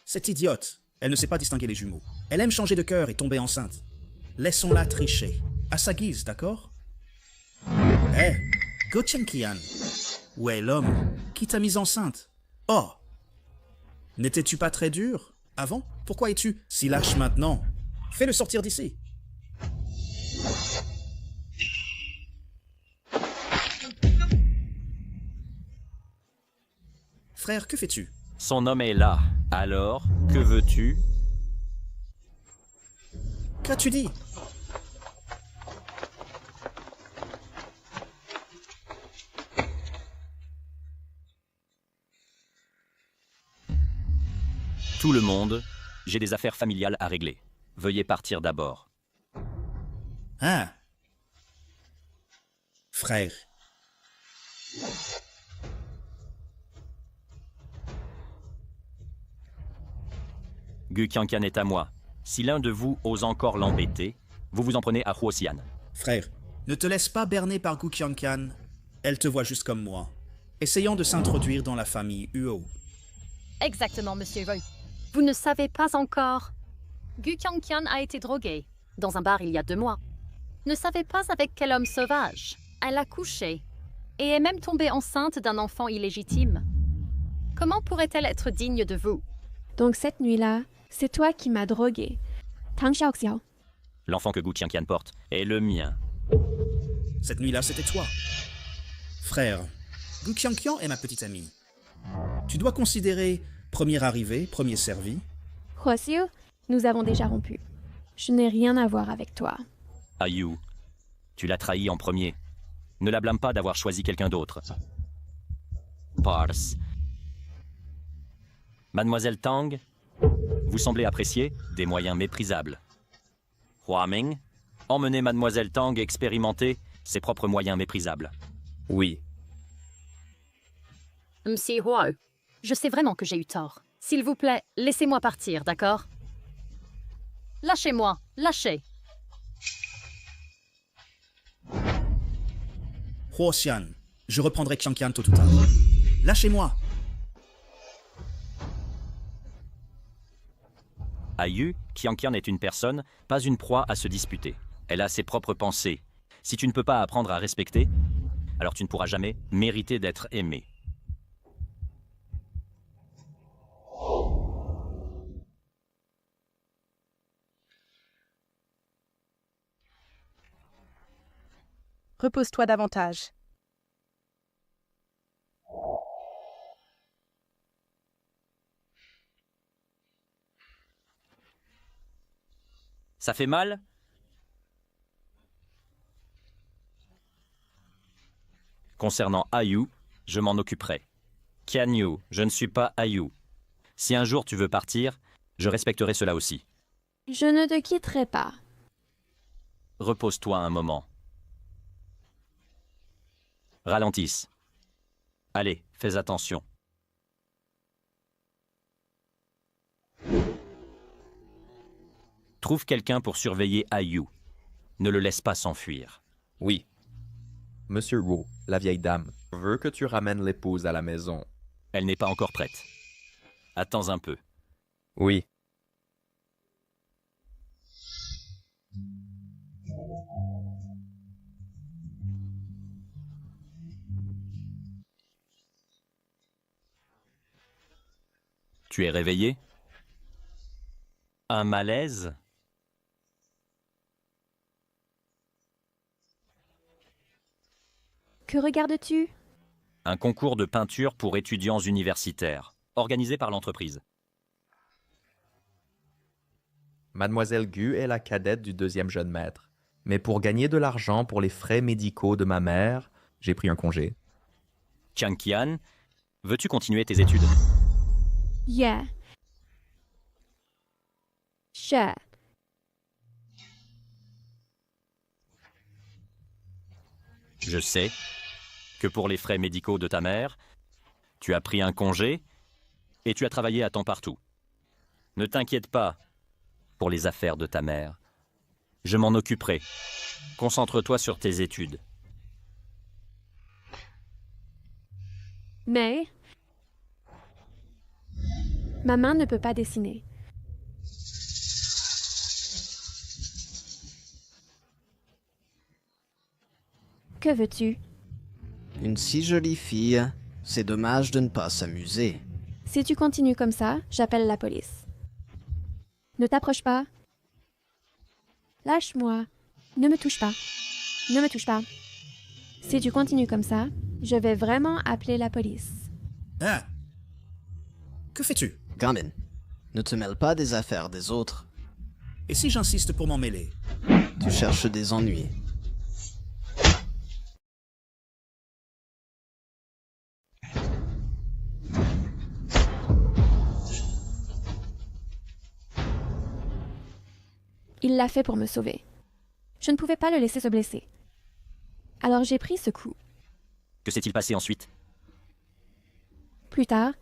Cette idiote, elle ne sait pas distinguer les jumeaux. Elle aime changer de cœur et tomber enceinte. Laissons-la tricher. À sa guise, d'accord? Hé, Gu Qianqian, où est l'homme qui t'a mise enceinte? Oh! N'étais-tu pas très dur avant? Pourquoi es-tu si lâche maintenant? Fais-le sortir d'ici. Frère, que fais-tu? Son homme est là. Alors, que veux-tu? Qu'as-tu dit? Tout le monde, j'ai des affaires familiales à régler. Veuillez partir d'abord. Ah. Frère. Gu Qianqian est à moi. Si l'un de vous ose encore l'embêter, vous vous en prenez à Huoxian. Frère, ne te laisse pas berner par Gu Qianqian. Elle te voit juste comme moi. Essayons de s'introduire dans la famille Huo. Exactement, Monsieur Roy. Vous ne savez pas encore. Gu Qianqian a été droguée dans un bar il y a 2 mois. Ne savez pas avec quel homme sauvage. Elle a couché et est même tombée enceinte d'un enfant illégitime. Comment pourrait-elle être digne de vous? Donc cette nuit-là, c'est toi qui m'as drogué. Tang Xiaoxiao. L'enfant que Gu Qianqian porte est le mien. Cette nuit-là, c'était toi. Frère, Gu Qianqian est ma petite amie. Tu dois considérer premier arrivé, premier servi. Huoxiu, nous avons déjà rompu. Je n'ai rien à voir avec toi. Ayu, tu l'as trahi en premier. Ne la blâme pas d'avoir choisi quelqu'un d'autre. Pars. Mademoiselle Tang, vous semblez apprécier des moyens méprisables. Huaming, emmenez Mademoiselle Tang expérimenter ses propres moyens méprisables. Oui. Monsieur Huo, je sais vraiment que j'ai eu tort. S'il vous plaît, laissez-moi partir, d'accord? Lâchez-moi, lâchez. Huoxian, je reprendrai Qianqian tôt ou tard. Lâchez-moi. Ayu, Qianqian est une personne, pas une proie à se disputer. Elle a ses propres pensées. Si tu ne peux pas apprendre à respecter, alors tu ne pourras jamais mériter d'être aimé. Repose-toi davantage. Ça fait mal? Concernant Ayu, je m'en occuperai. Qianyu, je ne suis pas Ayu. Si un jour tu veux partir, je respecterai cela aussi. Je ne te quitterai pas. Repose-toi un moment. Ralentisse. Allez, fais attention. Trouve quelqu'un pour surveiller Ayu. Ne le laisse pas s'enfuir. Oui. Monsieur Wu, la vieille dame, veut que tu ramènes l'épouse à la maison. Elle n'est pas encore prête. Attends un peu. Oui. Tu es réveillé? Un malaise? Que regardes-tu? Un concours de peinture pour étudiants universitaires, organisé par l'entreprise. Mademoiselle Gu est la cadette du deuxième jeune maître. Mais pour gagner de l'argent pour les frais médicaux de ma mère, j'ai pris un congé. Chiang Qian, veux-tu continuer tes études? Yeah. Sure. Je sais que pour les frais médicaux de ta mère, tu as pris un congé et tu as travaillé à temps partout. Ne t'inquiète pas pour les affaires de ta mère. Je m'en occuperai. Concentre-toi sur tes études. Mais ma main ne peut pas dessiner. Que veux-tu? Une si jolie fille, c'est dommage de ne pas s'amuser. Si tu continues comme ça, j'appelle la police. Ne t'approche pas. Lâche-moi. Ne me touche pas. Ne me touche pas. Si tu continues comme ça, je vais vraiment appeler la police. Hein? Que fais-tu? Gamin, ne te mêle pas des affaires des autres. Et si j'insiste pour m'en mêler? Tu cherches des ennuis. Il l'a fait pour me sauver. Je ne pouvais pas le laisser se blesser. Alors j'ai pris ce coup. Que s'est-il passé ensuite? Plus tard,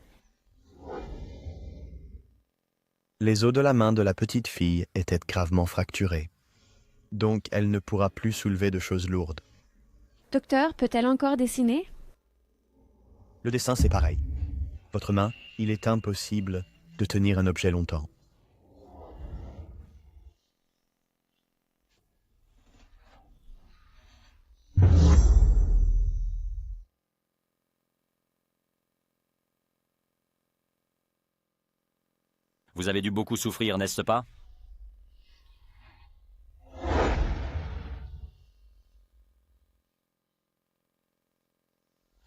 Les os de la main de la petite fille étaient gravement fracturés. Donc elle ne pourra plus soulever de choses lourdes. docteur, peut-elle encore dessiner? Le dessin, c'est pareil. Votre main, il est impossible de tenir un objet longtemps. Vous avez dû beaucoup souffrir, n'est-ce pas?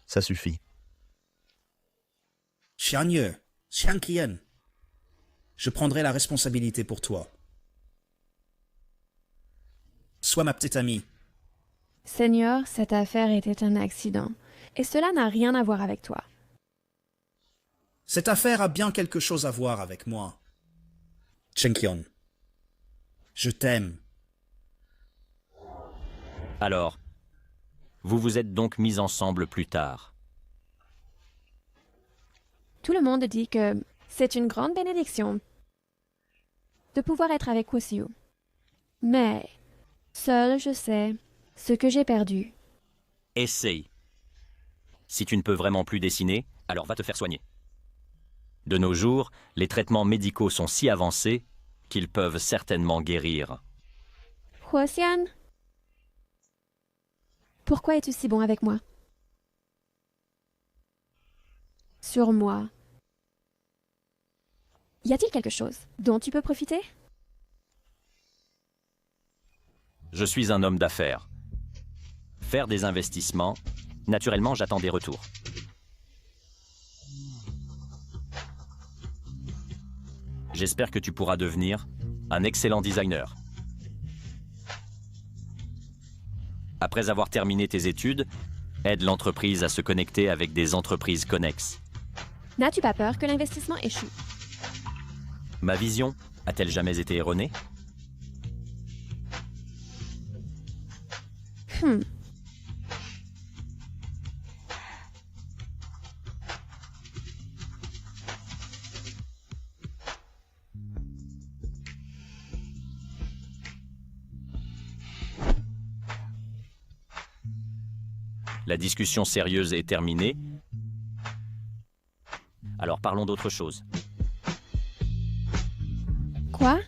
Ça suffit. Xianye, Chiang Qian, je prendrai la responsabilité pour toi. Sois ma petite amie. Seigneur, cette affaire était un accident. Et cela n'a rien à voir avec toi. Cette affaire a bien quelque chose à voir avec moi. Chiang Qian, je t'aime. Alors, vous vous êtes donc mis ensemble plus tard. Tout le monde dit que c'est une grande bénédiction de pouvoir être avec Kwosiu. Mais, seul je sais ce que j'ai perdu. Essaye. Si tu ne peux vraiment plus dessiner, alors va te faire soigner. De nos jours, les traitements médicaux sont si avancés qu'ils peuvent certainement guérir. Huosian, pourquoi es-tu si bon avec moi? Sur moi. Y a-t-il quelque chose dont tu peux profiter? Je suis un homme d'affaires. Faire des investissements, naturellement, j'attends des retours. J'espère que tu pourras devenir un excellent designer. Après avoir terminé tes études, aide l'entreprise à se connecter avec des entreprises connexes. N'as-tu pas peur que l'investissement échoue? Ma vision, A-t-elle jamais été erronée? La discussion sérieuse est terminée. Alors parlons d'autre chose. Quoi?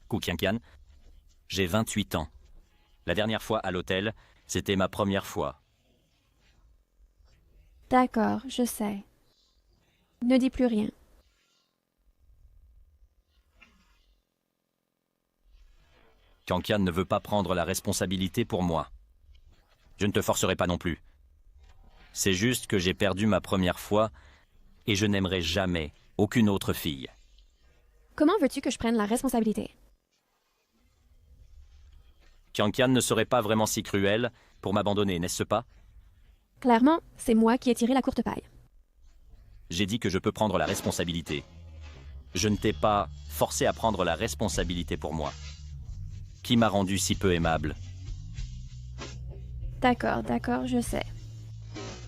Kukiankian, j'ai 28 ans. La dernière fois à l'hôtel, c'était ma première fois. D'accord, je sais. Ne dis plus rien. Kiankian ne veut pas prendre la responsabilité pour moi. Je ne te forcerai pas non plus. C'est juste que j'ai perdu ma première fois et je n'aimerai jamais aucune autre fille. Comment veux-tu que je prenne la responsabilité? Kiankian ne serait pas vraiment si cruel pour m'abandonner, n'est-ce pas? Clairement, c'est moi qui ai tiré la courte paille. J'ai dit que je peux prendre la responsabilité. Je ne t'ai pas forcé à prendre la responsabilité pour moi. Qui m'a rendu si peu aimable? D'accord, d'accord, je sais.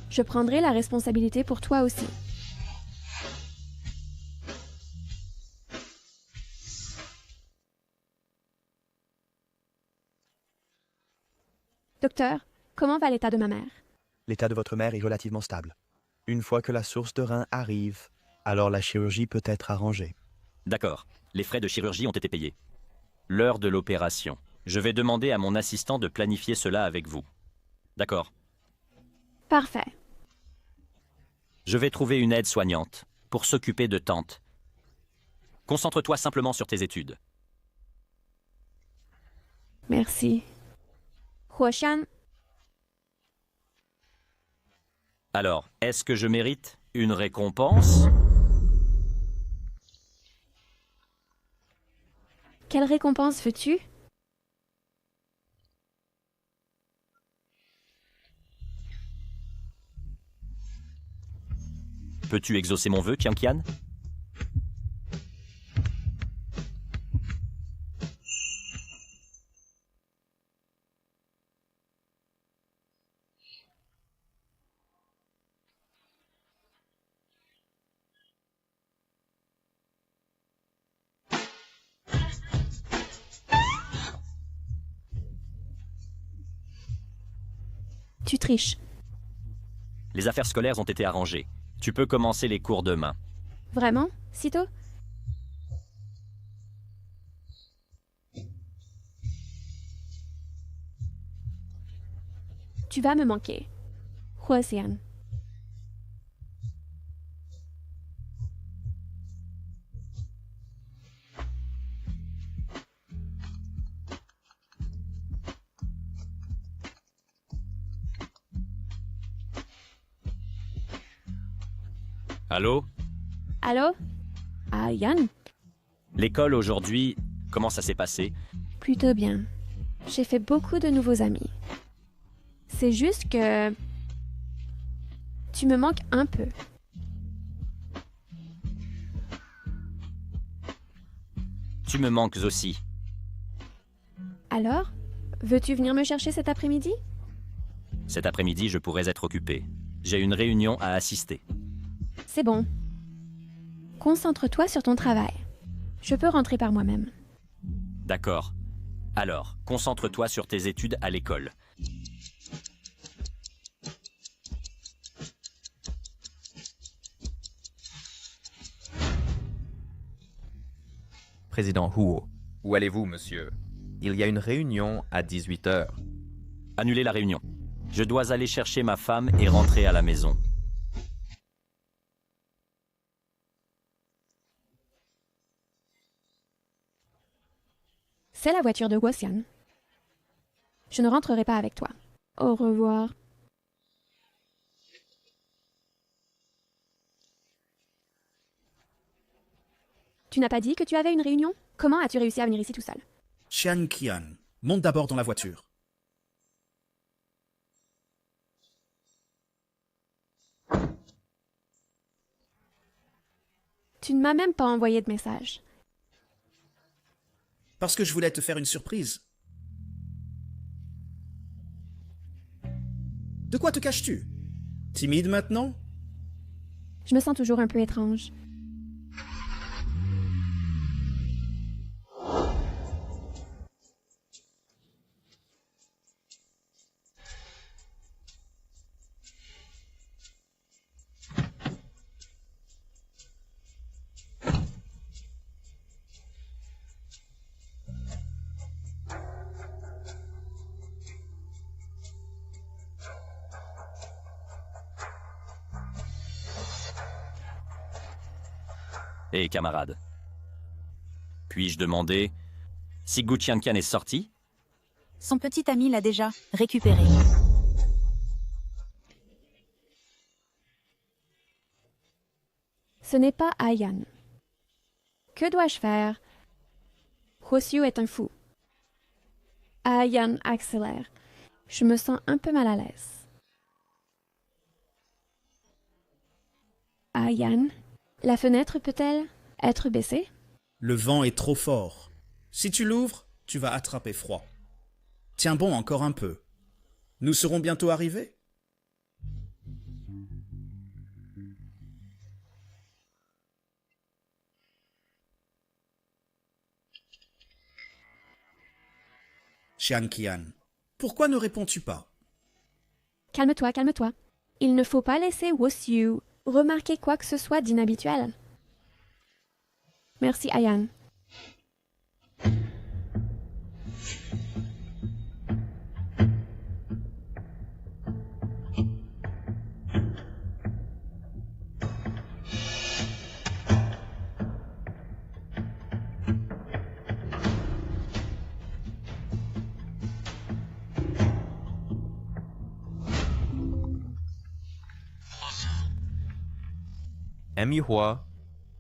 Je prendrai la responsabilité pour toi aussi. Docteur, comment va l'état de ma mère? L'état de votre mère est relativement stable. Une fois que la source de rein arrive, alors la chirurgie peut être arrangée. D'accord. Les frais de chirurgie ont été payés. L'heure de l'opération. Je vais demander à mon assistant de planifier cela avec vous. D'accord. Parfait. Je vais trouver une aide-soignante pour s'occuper de tante. Concentre-toi simplement sur tes études. Merci. Huoshan, Alors, est-ce que je mérite une récompense? quelle récompense veux-tu? Peux-tu exaucer mon vœu, Kiankian? Tu triches. Les affaires scolaires ont été arrangées. Tu peux commencer les cours demain. Vraiment? Sitôt? Tu vas me manquer. Huosian. Allô? Allô? Ah, Yann? L'école aujourd'hui, comment ça s'est passé? Plutôt bien. J'ai fait beaucoup de nouveaux amis. C'est juste que... tu me manques un peu. Tu me manques aussi. Alors, veux-tu venir me chercher cet après-midi? Cet après-midi, je pourrais être occupé. J'ai une réunion à assister. C'est bon. Concentre-toi sur ton travail. Je peux rentrer par moi-même. D'accord. Alors, concentre-toi sur tes études à l'école. Président Huo, où allez-vous, monsieur? Il y a une réunion à 18 h. Annulez la réunion. Je dois aller chercher ma femme et rentrer à la maison. C'est la voiture de Huosian. Je ne rentrerai pas avec toi. Au revoir. Tu n'as pas dit que tu avais une réunion? Comment as-tu réussi à venir ici tout seul? Qian, monte d'abord dans la voiture. Tu ne m'as même pas envoyé de message. Parce que je voulais te faire une surprise. De quoi te caches-tu? Timide maintenant? Je me sens toujours un peu étrange. Hé, camarade. Puis-je demander si Gu Qianqian est sorti? Son petit ami l'a déjà récupéré. Ce n'est pas Ayan. Que dois-je faire? Huosiu est un fou. Ayan accélère. Je me sens un peu mal à l'aise. Ayan, la fenêtre peut-elle être baissée? Le vent est trop fort. Si tu l'ouvres, tu vas attraper froid. Tiens bon encore un peu. Nous serons bientôt arrivés. Qianqian, pourquoi ne réponds-tu pas? Calme-toi, calme-toi. Il ne faut pas laisser Huosiu remarquer quoi que ce soit d'inhabituel. Merci, Ayan. Hua,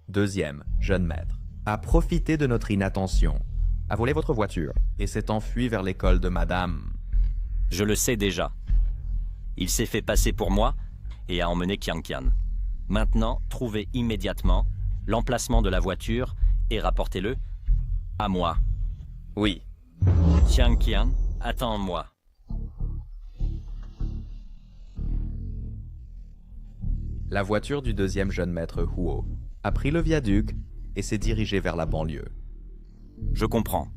deuxième jeune maître, a profité de notre inattention, a volé votre voiture et s'est enfui vers l'école de Madame. Je le sais déjà. Il s'est fait passer pour moi et a emmené Qianqian. Maintenant, trouvez immédiatement l'emplacement de la voiture et rapportez-le à moi. Oui. Qianqian, attends-moi. La voiture du deuxième jeune maître Huo a pris le viaduc et s'est dirigée vers la banlieue. Je comprends.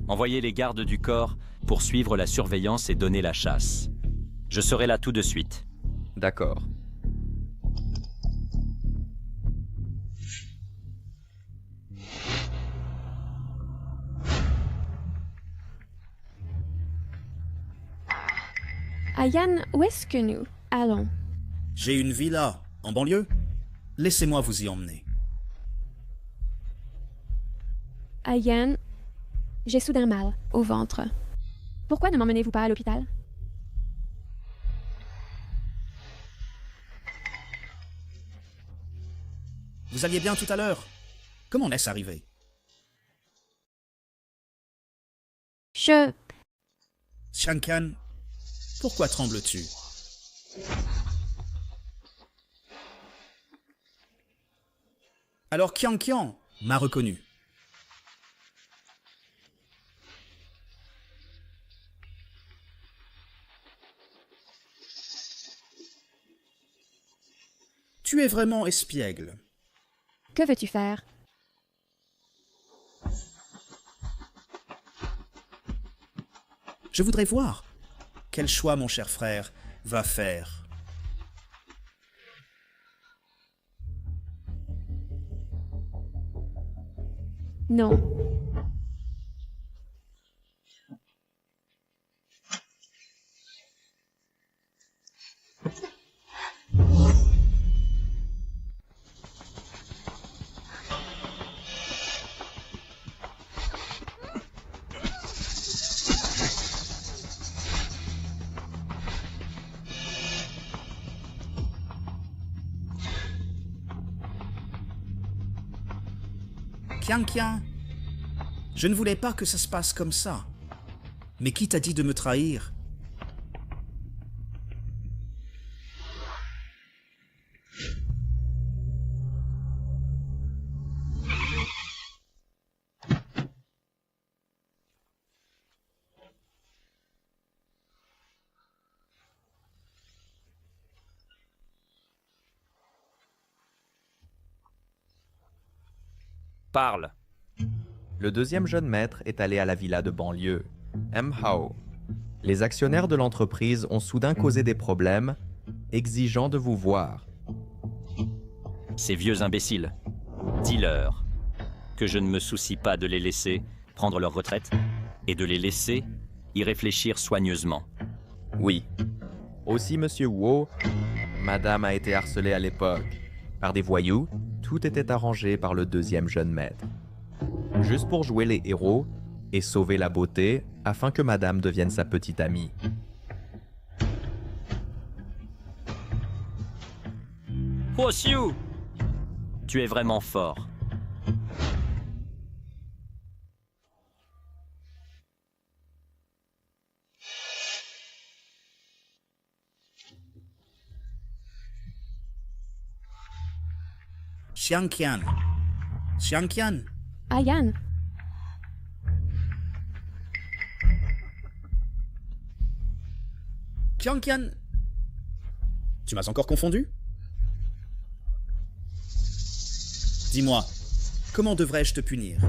Envoyez les gardes du corps pour suivre la surveillance et donner la chasse. Je serai là tout de suite. D'accord. Ayan, où est-ce que nous allons? J'ai une villa en banlieue. Laissez-moi vous y emmener. Ayan, j'ai soudain mal au ventre. Pourquoi ne m'emmenez-vous pas à l'hôpital? Vous alliez bien tout à l'heure. Comment est-ce arrivé? Qianqian, pourquoi trembles-tu? Alors Qianqian m'a reconnu. Tu es vraiment espiègle. Que veux-tu faire? Je voudrais voir quel choix mon cher frère va faire. Non. Qianqian, je ne voulais pas que ça se passe comme ça. Mais qui t'a dit de me trahir? Parle. Le deuxième jeune maître est allé à la villa de banlieue, Hao. Les actionnaires de l'entreprise ont soudain causé des problèmes, exigeant de vous voir. Ces vieux imbéciles, dis-leur que je ne me soucie pas de les laisser prendre leur retraite et de les laisser y réfléchir soigneusement. Oui. Aussi, monsieur Wu, madame a été harcelée à l'époque. Par des voyous, tout était arrangé par le deuxième jeune maître. Juste pour jouer les héros et sauver la beauté afin que madame devienne sa petite amie. Oh, Xiu! Tu es vraiment fort. Xiangqian. Xiangqian. Ayan. Xiangqian. Tu m'as encore confondu? Dis-moi, comment devrais-je te punir?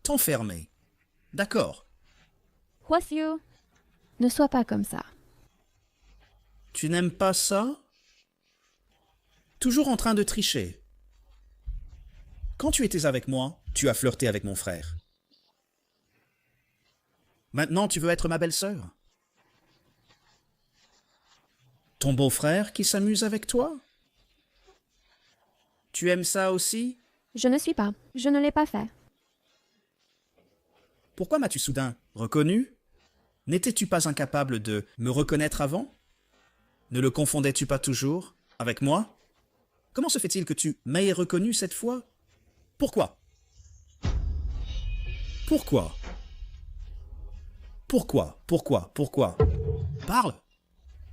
T'enfermer. D'accord. Huasiu, ne sois pas comme ça. Tu n'aimes pas ça? Toujours en train de tricher. Quand tu étais avec moi, tu as flirté avec mon frère. Maintenant, tu veux être ma belle-sœur? Ton beau-frère qui s'amuse avec toi? Tu aimes ça aussi? Je ne suis pas. Je ne l'ai pas fait. Pourquoi m'as-tu soudain reconnu? N'étais-tu pas incapable de me reconnaître avant? Ne le confondais-tu pas toujours avec moi? Comment se fait-il que tu m'aies reconnu cette fois? Pourquoi? Pourquoi? Pourquoi? Parle!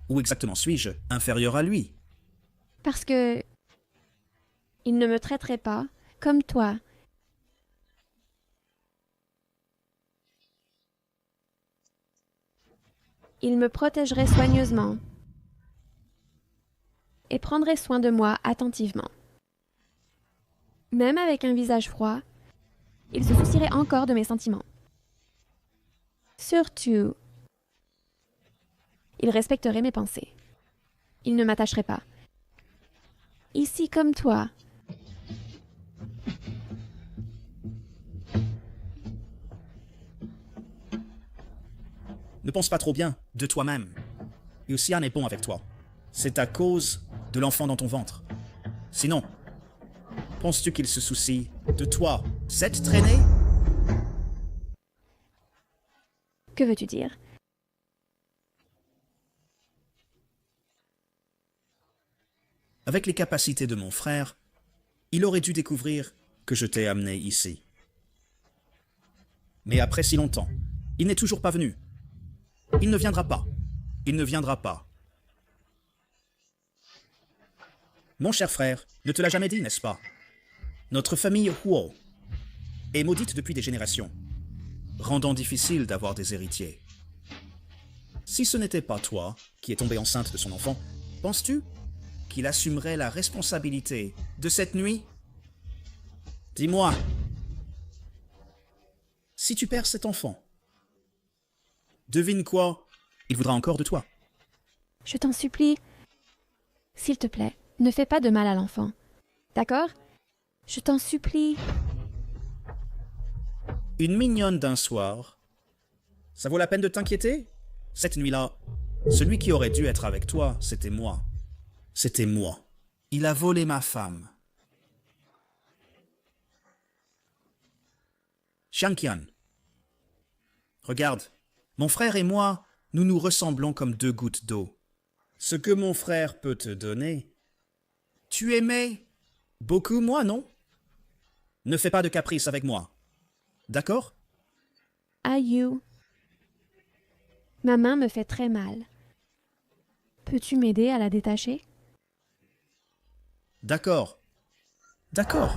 Où exactement suis-je inférieur à lui? Parce que... il ne me traiterait pas comme toi. Il me protégerait soigneusement et prendrait soin de moi attentivement. Même avec un visage froid, il se soucierait encore de mes sentiments. Surtout, il respecterait mes pensées. Il ne m'attacherait pas. Ici comme toi. Ne pense pas trop bien de toi-même. Yuxian est bon avec toi. C'est à cause de l'enfant dans ton ventre. Sinon, penses-tu qu'il se soucie de toi cette traînée? Que veux-tu dire? Avec les capacités de mon frère, il aurait dû découvrir que je t'ai amené ici. Mais après si longtemps, il n'est toujours pas venu. Il ne viendra pas. Il ne viendra pas. Mon cher frère, ne te l'a jamais dit, n'est-ce pas? Notre famille Huo est maudite depuis des générations, rendant difficile d'avoir des héritiers. Si ce n'était pas toi qui es tombée enceinte de son enfant, penses-tu qu'il assumerait la responsabilité de cette nuit? Dis-moi, si tu perds cet enfant, devine quoi? Il voudra encore de toi. Je t'en supplie. S'il te plaît, ne fais pas de mal à l'enfant. D'accord? Je t'en supplie. Une mignonne d'un soir. Ça vaut la peine de t'inquiéter? Cette nuit-là, celui qui aurait dû être avec toi, c'était moi. C'était moi. Il a volé ma femme. Xiangqian. Regarde, mon frère et moi, nous nous ressemblons comme deux gouttes d'eau. Ce que mon frère peut te donner, tu aimais beaucoup moi, non? Ne fais pas de caprice avec moi. D'accord? Aïe. Ma main me fait très mal. Peux-tu m'aider à la détacher? D'accord. D'accord.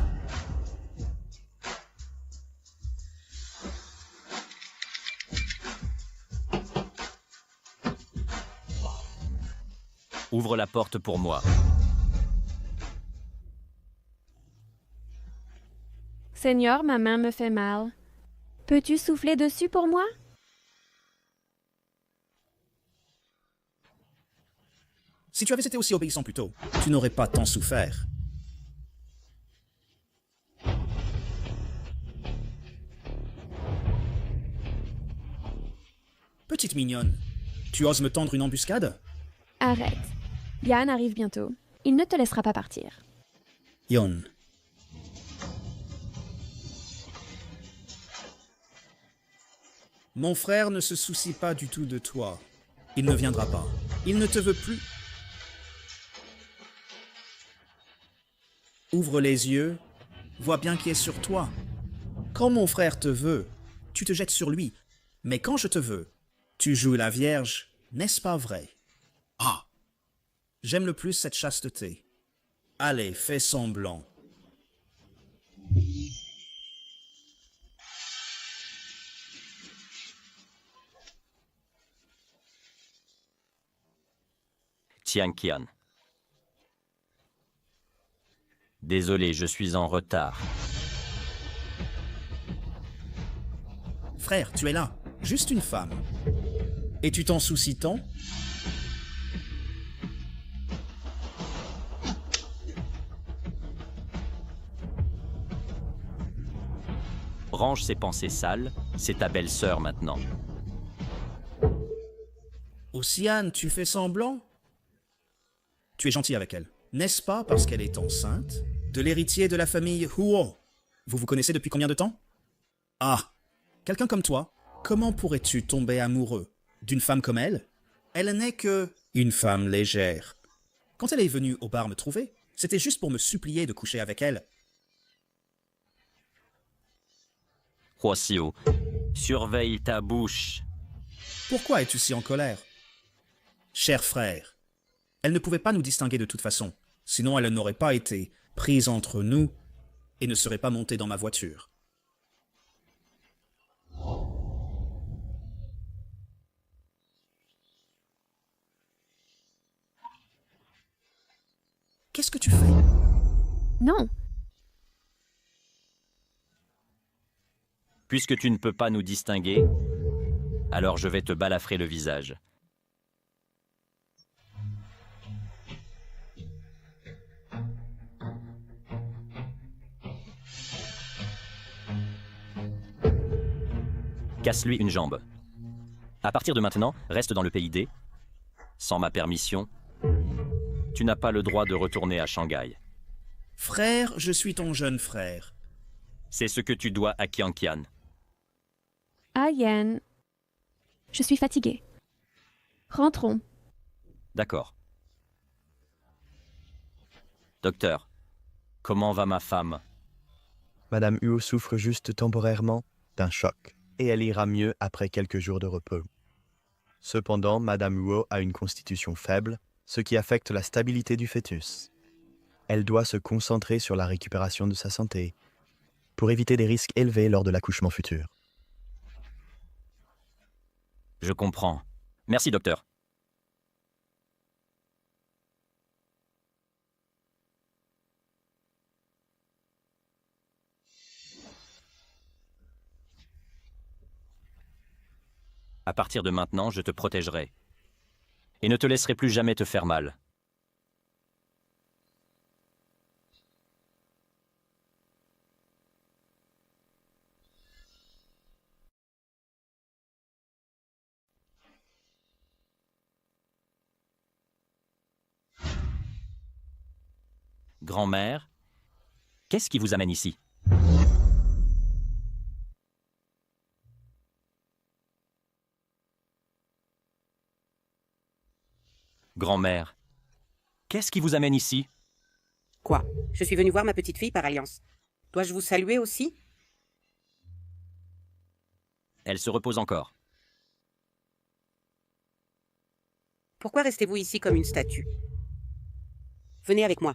Ouvre la porte pour moi. Seigneur, ma main me fait mal. Peux-tu souffler dessus pour moi? Si tu avais été aussi obéissant plus tôt, tu n'aurais pas tant souffert. Petite mignonne, tu oses me tendre une embuscade? Arrête. Yann arrive bientôt. Il ne te laissera pas partir. Yon. Mon frère ne se soucie pas du tout de toi. Il ne viendra pas. Il ne te veut plus. Ouvre les yeux, vois bien qui est sur toi. Quand mon frère te veut, tu te jettes sur lui. Mais quand je te veux, tu joues la Vierge, n'est-ce pas vrai? Ah! J'aime le plus cette chasteté. Allez, fais semblant. Tianqian. Désolé, je suis en retard. Frère, tu es là, juste une femme. Et tu t'en soucies tant? Range ses pensées sales, c'est ta belle-sœur maintenant. Ossiane, tu fais semblant? Tu es gentil avec elle, n'est-ce pas parce qu'elle est enceinte de l'héritier de la famille Huo? Vous vous connaissez depuis combien de temps? Ah, quelqu'un comme toi, comment pourrais-tu tomber amoureux d'une femme comme elle? Elle n'est que une femme légère. Quand elle est venue au bar me trouver, c'était juste pour me supplier de coucher avec elle. Huoxiu, surveille ta bouche. Pourquoi es-tu si en colère? Cher frère, elle ne pouvait pas nous distinguer de toute façon, sinon elle n'aurait pas été prise entre nous et ne serait pas montée dans ma voiture. Qu'est-ce que tu fais? Non. Puisque tu ne peux pas nous distinguer, alors je vais te balafrer le visage. Casse-lui une jambe. À partir de maintenant, reste dans le PID. Sans ma permission, tu n'as pas le droit de retourner à Shanghai. Frère, je suis ton jeune frère. C'est ce que tu dois à Tianqian. Ah, Yann. Je suis fatiguée. Rentrons. D'accord. Docteur, comment va ma femme? Madame Huo souffre juste temporairement d'un choc, et elle ira mieux après quelques jours de repos. Cependant, Madame Huo a une constitution faible, ce qui affecte la stabilité du fœtus. Elle doit se concentrer sur la récupération de sa santé, pour éviter des risques élevés lors de l'accouchement futur. Je comprends. Merci, docteur. À partir de maintenant, je te protégerai. Et ne te laisserai plus jamais te faire mal. Grand-mère, qu'est-ce qui vous amène ici? Grand-mère, qu'est-ce qui vous amène ici? Quoi? Je suis venue voir ma petite fille par alliance. Dois-je vous saluer aussi? Elle se repose encore. Pourquoi restez-vous ici comme une statue? Venez avec moi.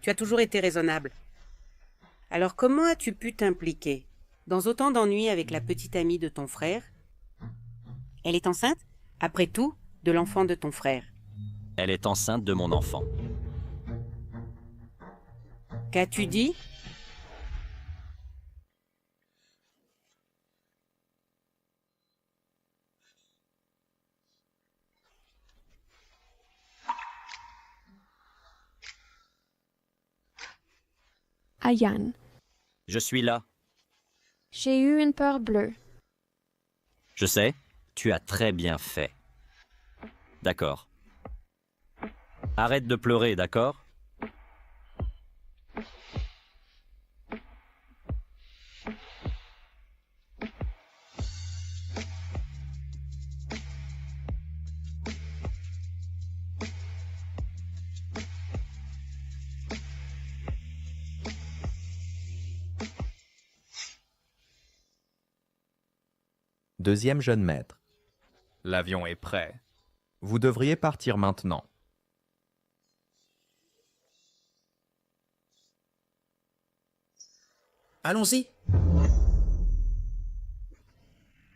Tu as toujours été raisonnable. Alors comment as-tu pu t'impliquer? Dans autant d'ennuis avec la petite amie de ton frère, elle est enceinte, après tout, de l'enfant de ton frère. Elle est enceinte de mon enfant. Qu'as-tu dit? Ayan, Je suis là. j'ai eu une peur bleue. Je sais, tu as très bien fait. D'accord. Arrête de pleurer, d'accord? Deuxième jeune maître. L'avion est prêt. Vous devriez partir maintenant. Allons-y.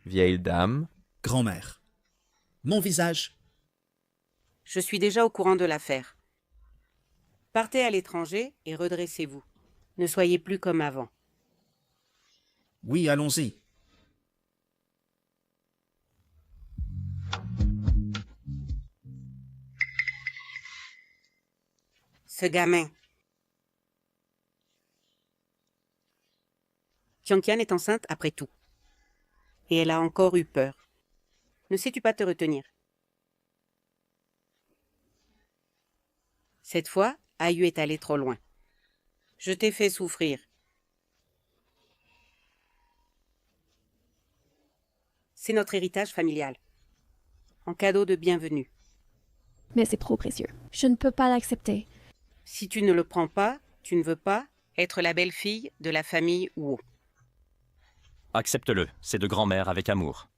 Vieille dame. Grand-mère. Mon visage. Je suis déjà au courant de l'affaire. Partez à l'étranger et redressez-vous. Ne soyez plus comme avant. Oui, allons-y. Ce gamin. Qianqian est enceinte après tout. Et elle a encore eu peur. Ne sais-tu pas te retenir? Cette fois, Ayu est allé trop loin. Je t'ai fait souffrir. C'est notre héritage familial. En cadeau de bienvenue. Mais c'est trop précieux. Je ne peux pas l'accepter. Si tu ne le prends pas, tu ne veux pas être la belle-fille de la famille Wu. Accepte-le, c'est de grand-mère avec amour.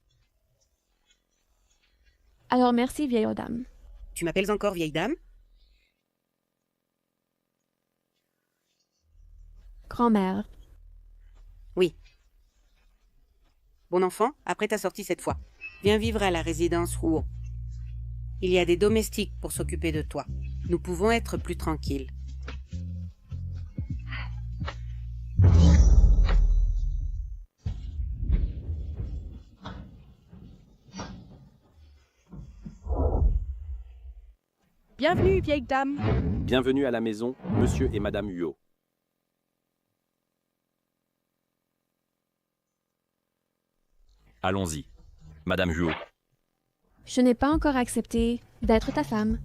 Alors merci, vieille dame. Tu m'appelles encore vieille dame? Grand-mère. Oui. Bon enfant, après ta sortie cette fois, viens vivre à la résidence Rouault. Il y a des domestiques pour s'occuper de toi. Nous pouvons être plus tranquilles. Bienvenue, vieille dame. Bienvenue à la maison, monsieur et madame Huo. Allons-y. Madame Huo, Je n'ai pas encore accepté d'être ta femme.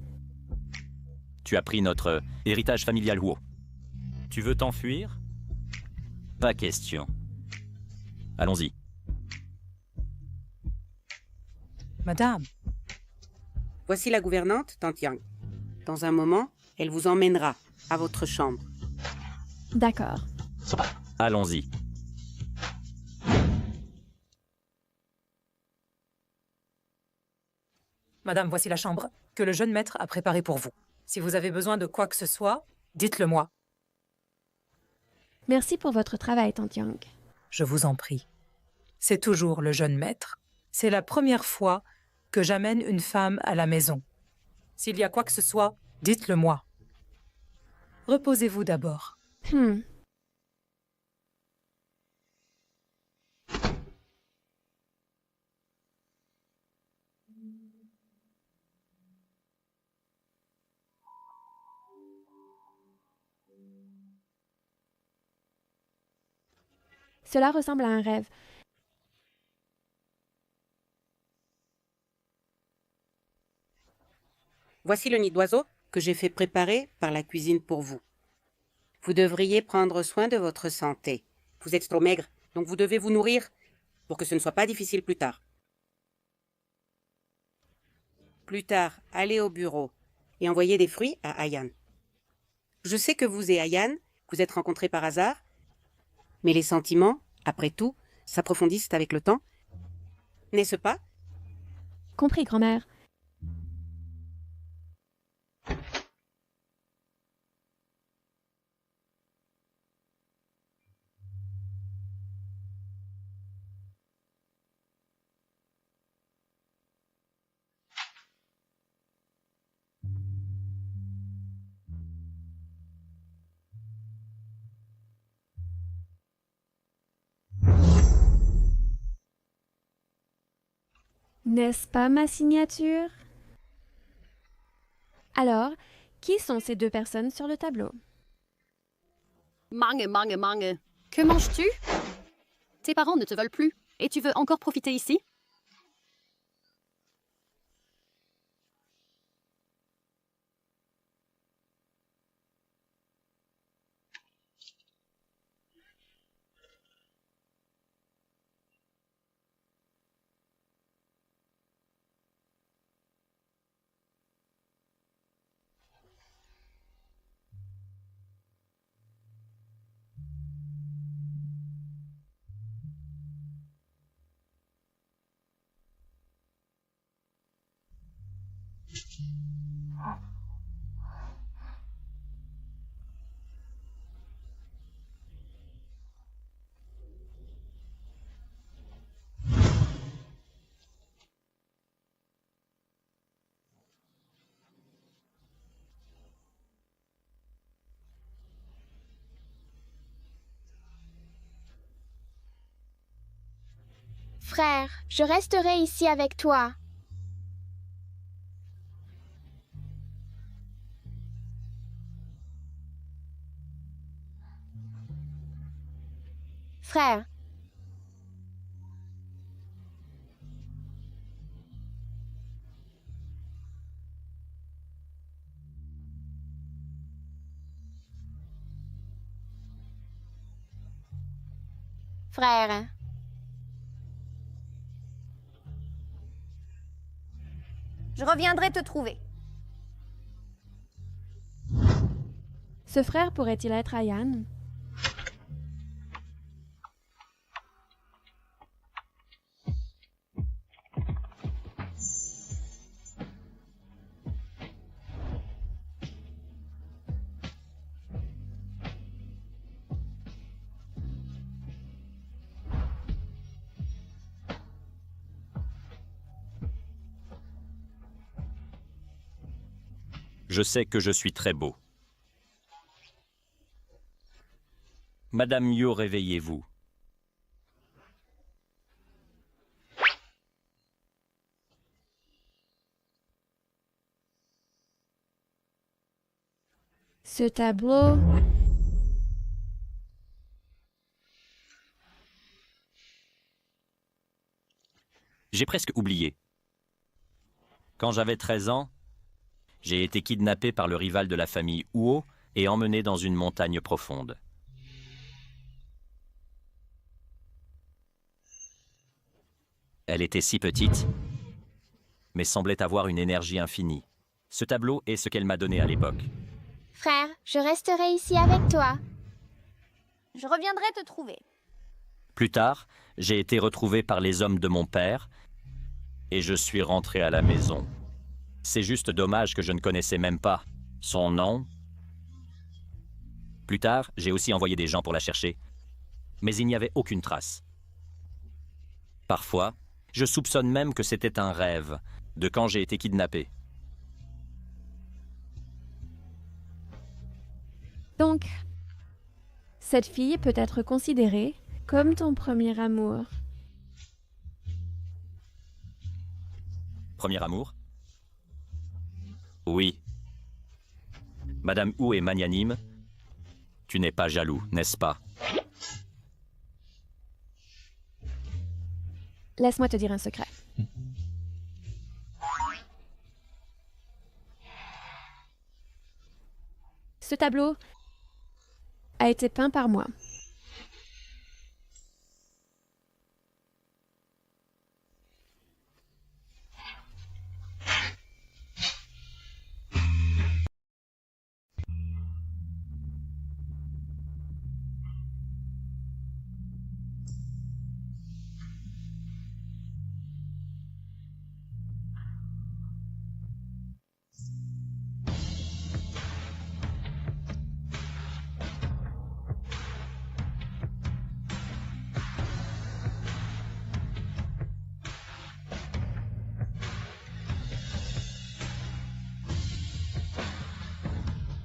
tu as pris notre héritage familial Huo. Tu veux t'enfuir? Pas question. Allons-y. Madame. Voici la gouvernante, Tante Yang. Dans un moment, elle vous emmènera à votre chambre. D'accord. Allons-y. Madame, voici la chambre que le jeune maître a préparée pour vous. Si vous avez besoin de quoi que ce soit, dites-le moi. Merci pour votre travail, Tante Yang. Je vous en prie. C'est toujours le jeune maître. C'est la première fois que j'amène une femme à la maison. S'il y a quoi que ce soit, dites-le moi. Reposez-vous d'abord. Cela ressemble à un rêve. Voici le nid d'oiseau que j'ai fait préparer par la cuisine pour vous. Vous devriez prendre soin de votre santé. Vous êtes trop maigre, donc vous devez vous nourrir pour que ce ne soit pas difficile plus tard. Plus tard, allez au bureau et envoyez des fruits à Ayan. Je sais que vous et Ayan vous êtes rencontrés par hasard, mais les sentiments, après tout, s'approfondissent avec le temps. N'est-ce pas? Compris, grand-mère. N'est-ce pas ma signature? Alors, qui sont ces deux personnes sur le tableau? Mange. Que manges-tu? Tes parents ne te veulent plus et tu veux encore profiter ici? Frère, je resterai ici avec toi. Frère. Frère. Je reviendrai te trouver. Ce frère pourrait-il être Ayan? Je sais que je suis très beau. Madame Yo, réveillez-vous. Ce tableau... J'ai presque oublié. Quand j'avais 13 ans, j'ai été kidnappé par le rival de la famille Huo et emmené dans une montagne profonde. Elle était si petite, mais semblait avoir une énergie infinie. Ce tableau est ce qu'elle m'a donné à l'époque. Frère, je resterai ici avec toi. Je reviendrai te trouver. Plus tard, j'ai été retrouvé par les hommes de mon père et je suis rentré à la maison. C'est juste dommage que je ne connaissais même pas son nom. Plus tard, j'ai aussi envoyé des gens pour la chercher, mais il n'y avait aucune trace. Parfois, je soupçonne même que c'était un rêve de quand j'ai été kidnappé. Donc, cette fille peut être considérée comme ton premier amour. Premier amour? Oui. Madame Hu est magnanime. Tu n'es pas jaloux, n'est-ce pas? Laisse-moi te dire un secret. Ce tableau a été peint par moi.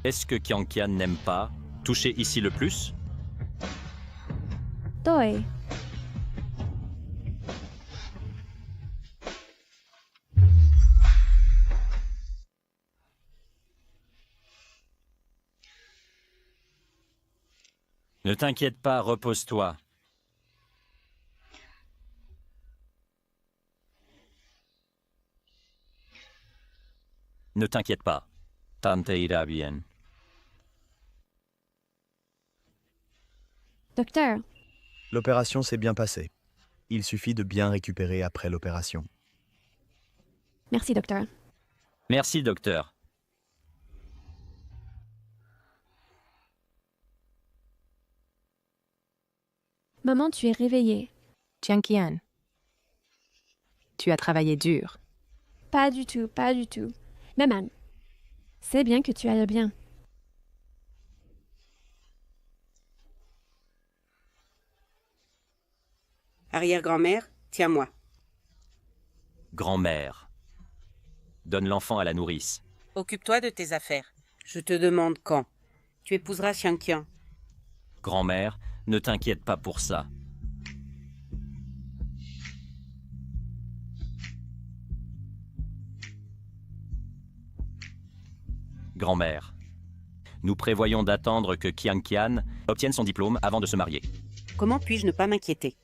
Est-ce que Qianqian n'aime pas toucher ici le plus? Toi. Ne t'inquiète pas, repose-toi. Ne t'inquiète pas. Tante ira bien. Docteur, L'opération s'est bien passée. Il suffit de bien récupérer après l'opération. merci, docteur. Merci, docteur. Maman, tu es réveillée. Jianqian, tu as travaillé dur. Pas du tout, pas du tout. Maman, c'est bien que tu ailles bien. Arrière-grand-mère, tiens-moi. Grand-mère. Donne l'enfant à la nourrice. Occupe-toi de tes affaires. Je te demande quand. Tu épouseras Xiangqian. Grand-mère, ne t'inquiète pas pour ça. Grand-mère, nous prévoyons d'attendre que Qianqian obtienne son diplôme avant de se marier. Comment puis-je ne pas m'inquiéter?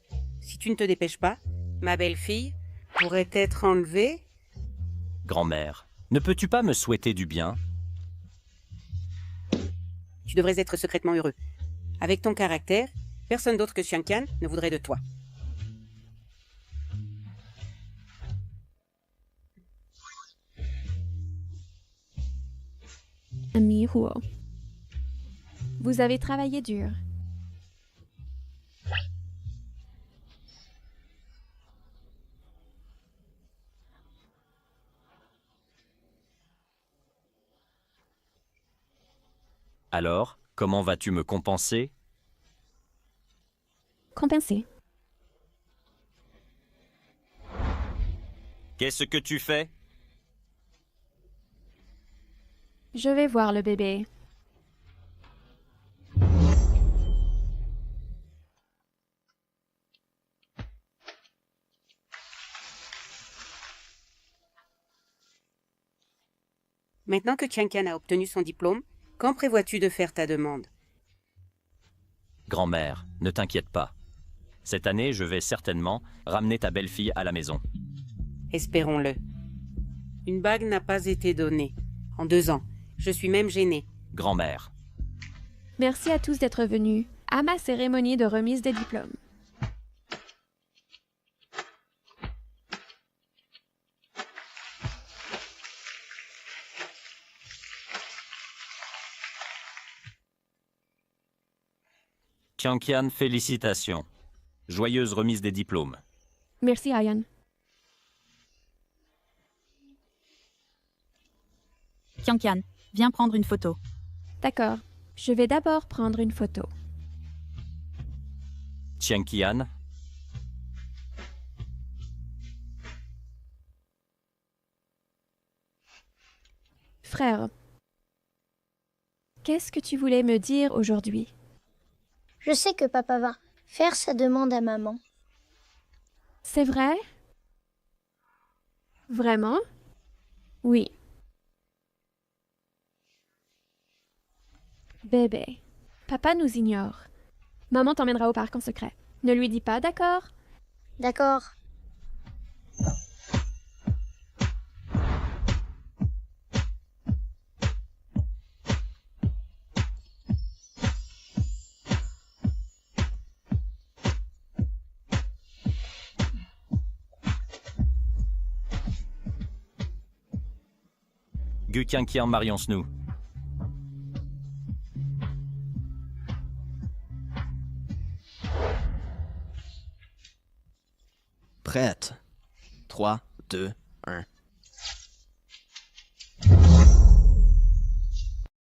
Si tu ne te dépêches pas, ma belle-fille pourrait être enlevée. Grand-mère, ne peux-tu pas me souhaiter du bien? Tu devrais être secrètement heureux. Avec ton caractère, personne d'autre que Xiangqian ne voudrait de toi. Ami Huo, vous avez travaillé dur. Alors, comment vas-tu me compenser? Compensé. Qu'est-ce que tu fais? Je vais voir le bébé. Maintenant que Qianqian a obtenu son diplôme, quand prévois-tu de faire ta demande? Grand-mère, ne t'inquiète pas. Cette année, je vais certainement ramener ta belle-fille à la maison. Espérons-le. Une bague n'a pas été donnée. En 2 ans. Je suis même gênée. Grand-mère. Merci à tous d'être venus à ma cérémonie de remise des diplômes. Qianqian, félicitations. Joyeuse remise des diplômes. Merci, Ayan. Qianqian, viens prendre une photo. D'accord. Je vais d'abord prendre une photo. Qianqian. Frère, qu'est-ce que tu voulais me dire aujourd'hui? Je sais que papa va faire sa demande à maman. C'est vrai? Vraiment? Oui. Bébé, papa nous ignore. Maman t'emmènera au parc en secret. Ne lui dis pas, d'accord? D'accord. Gu Qianqian Marions-nous. Prête. 3, 2, 1.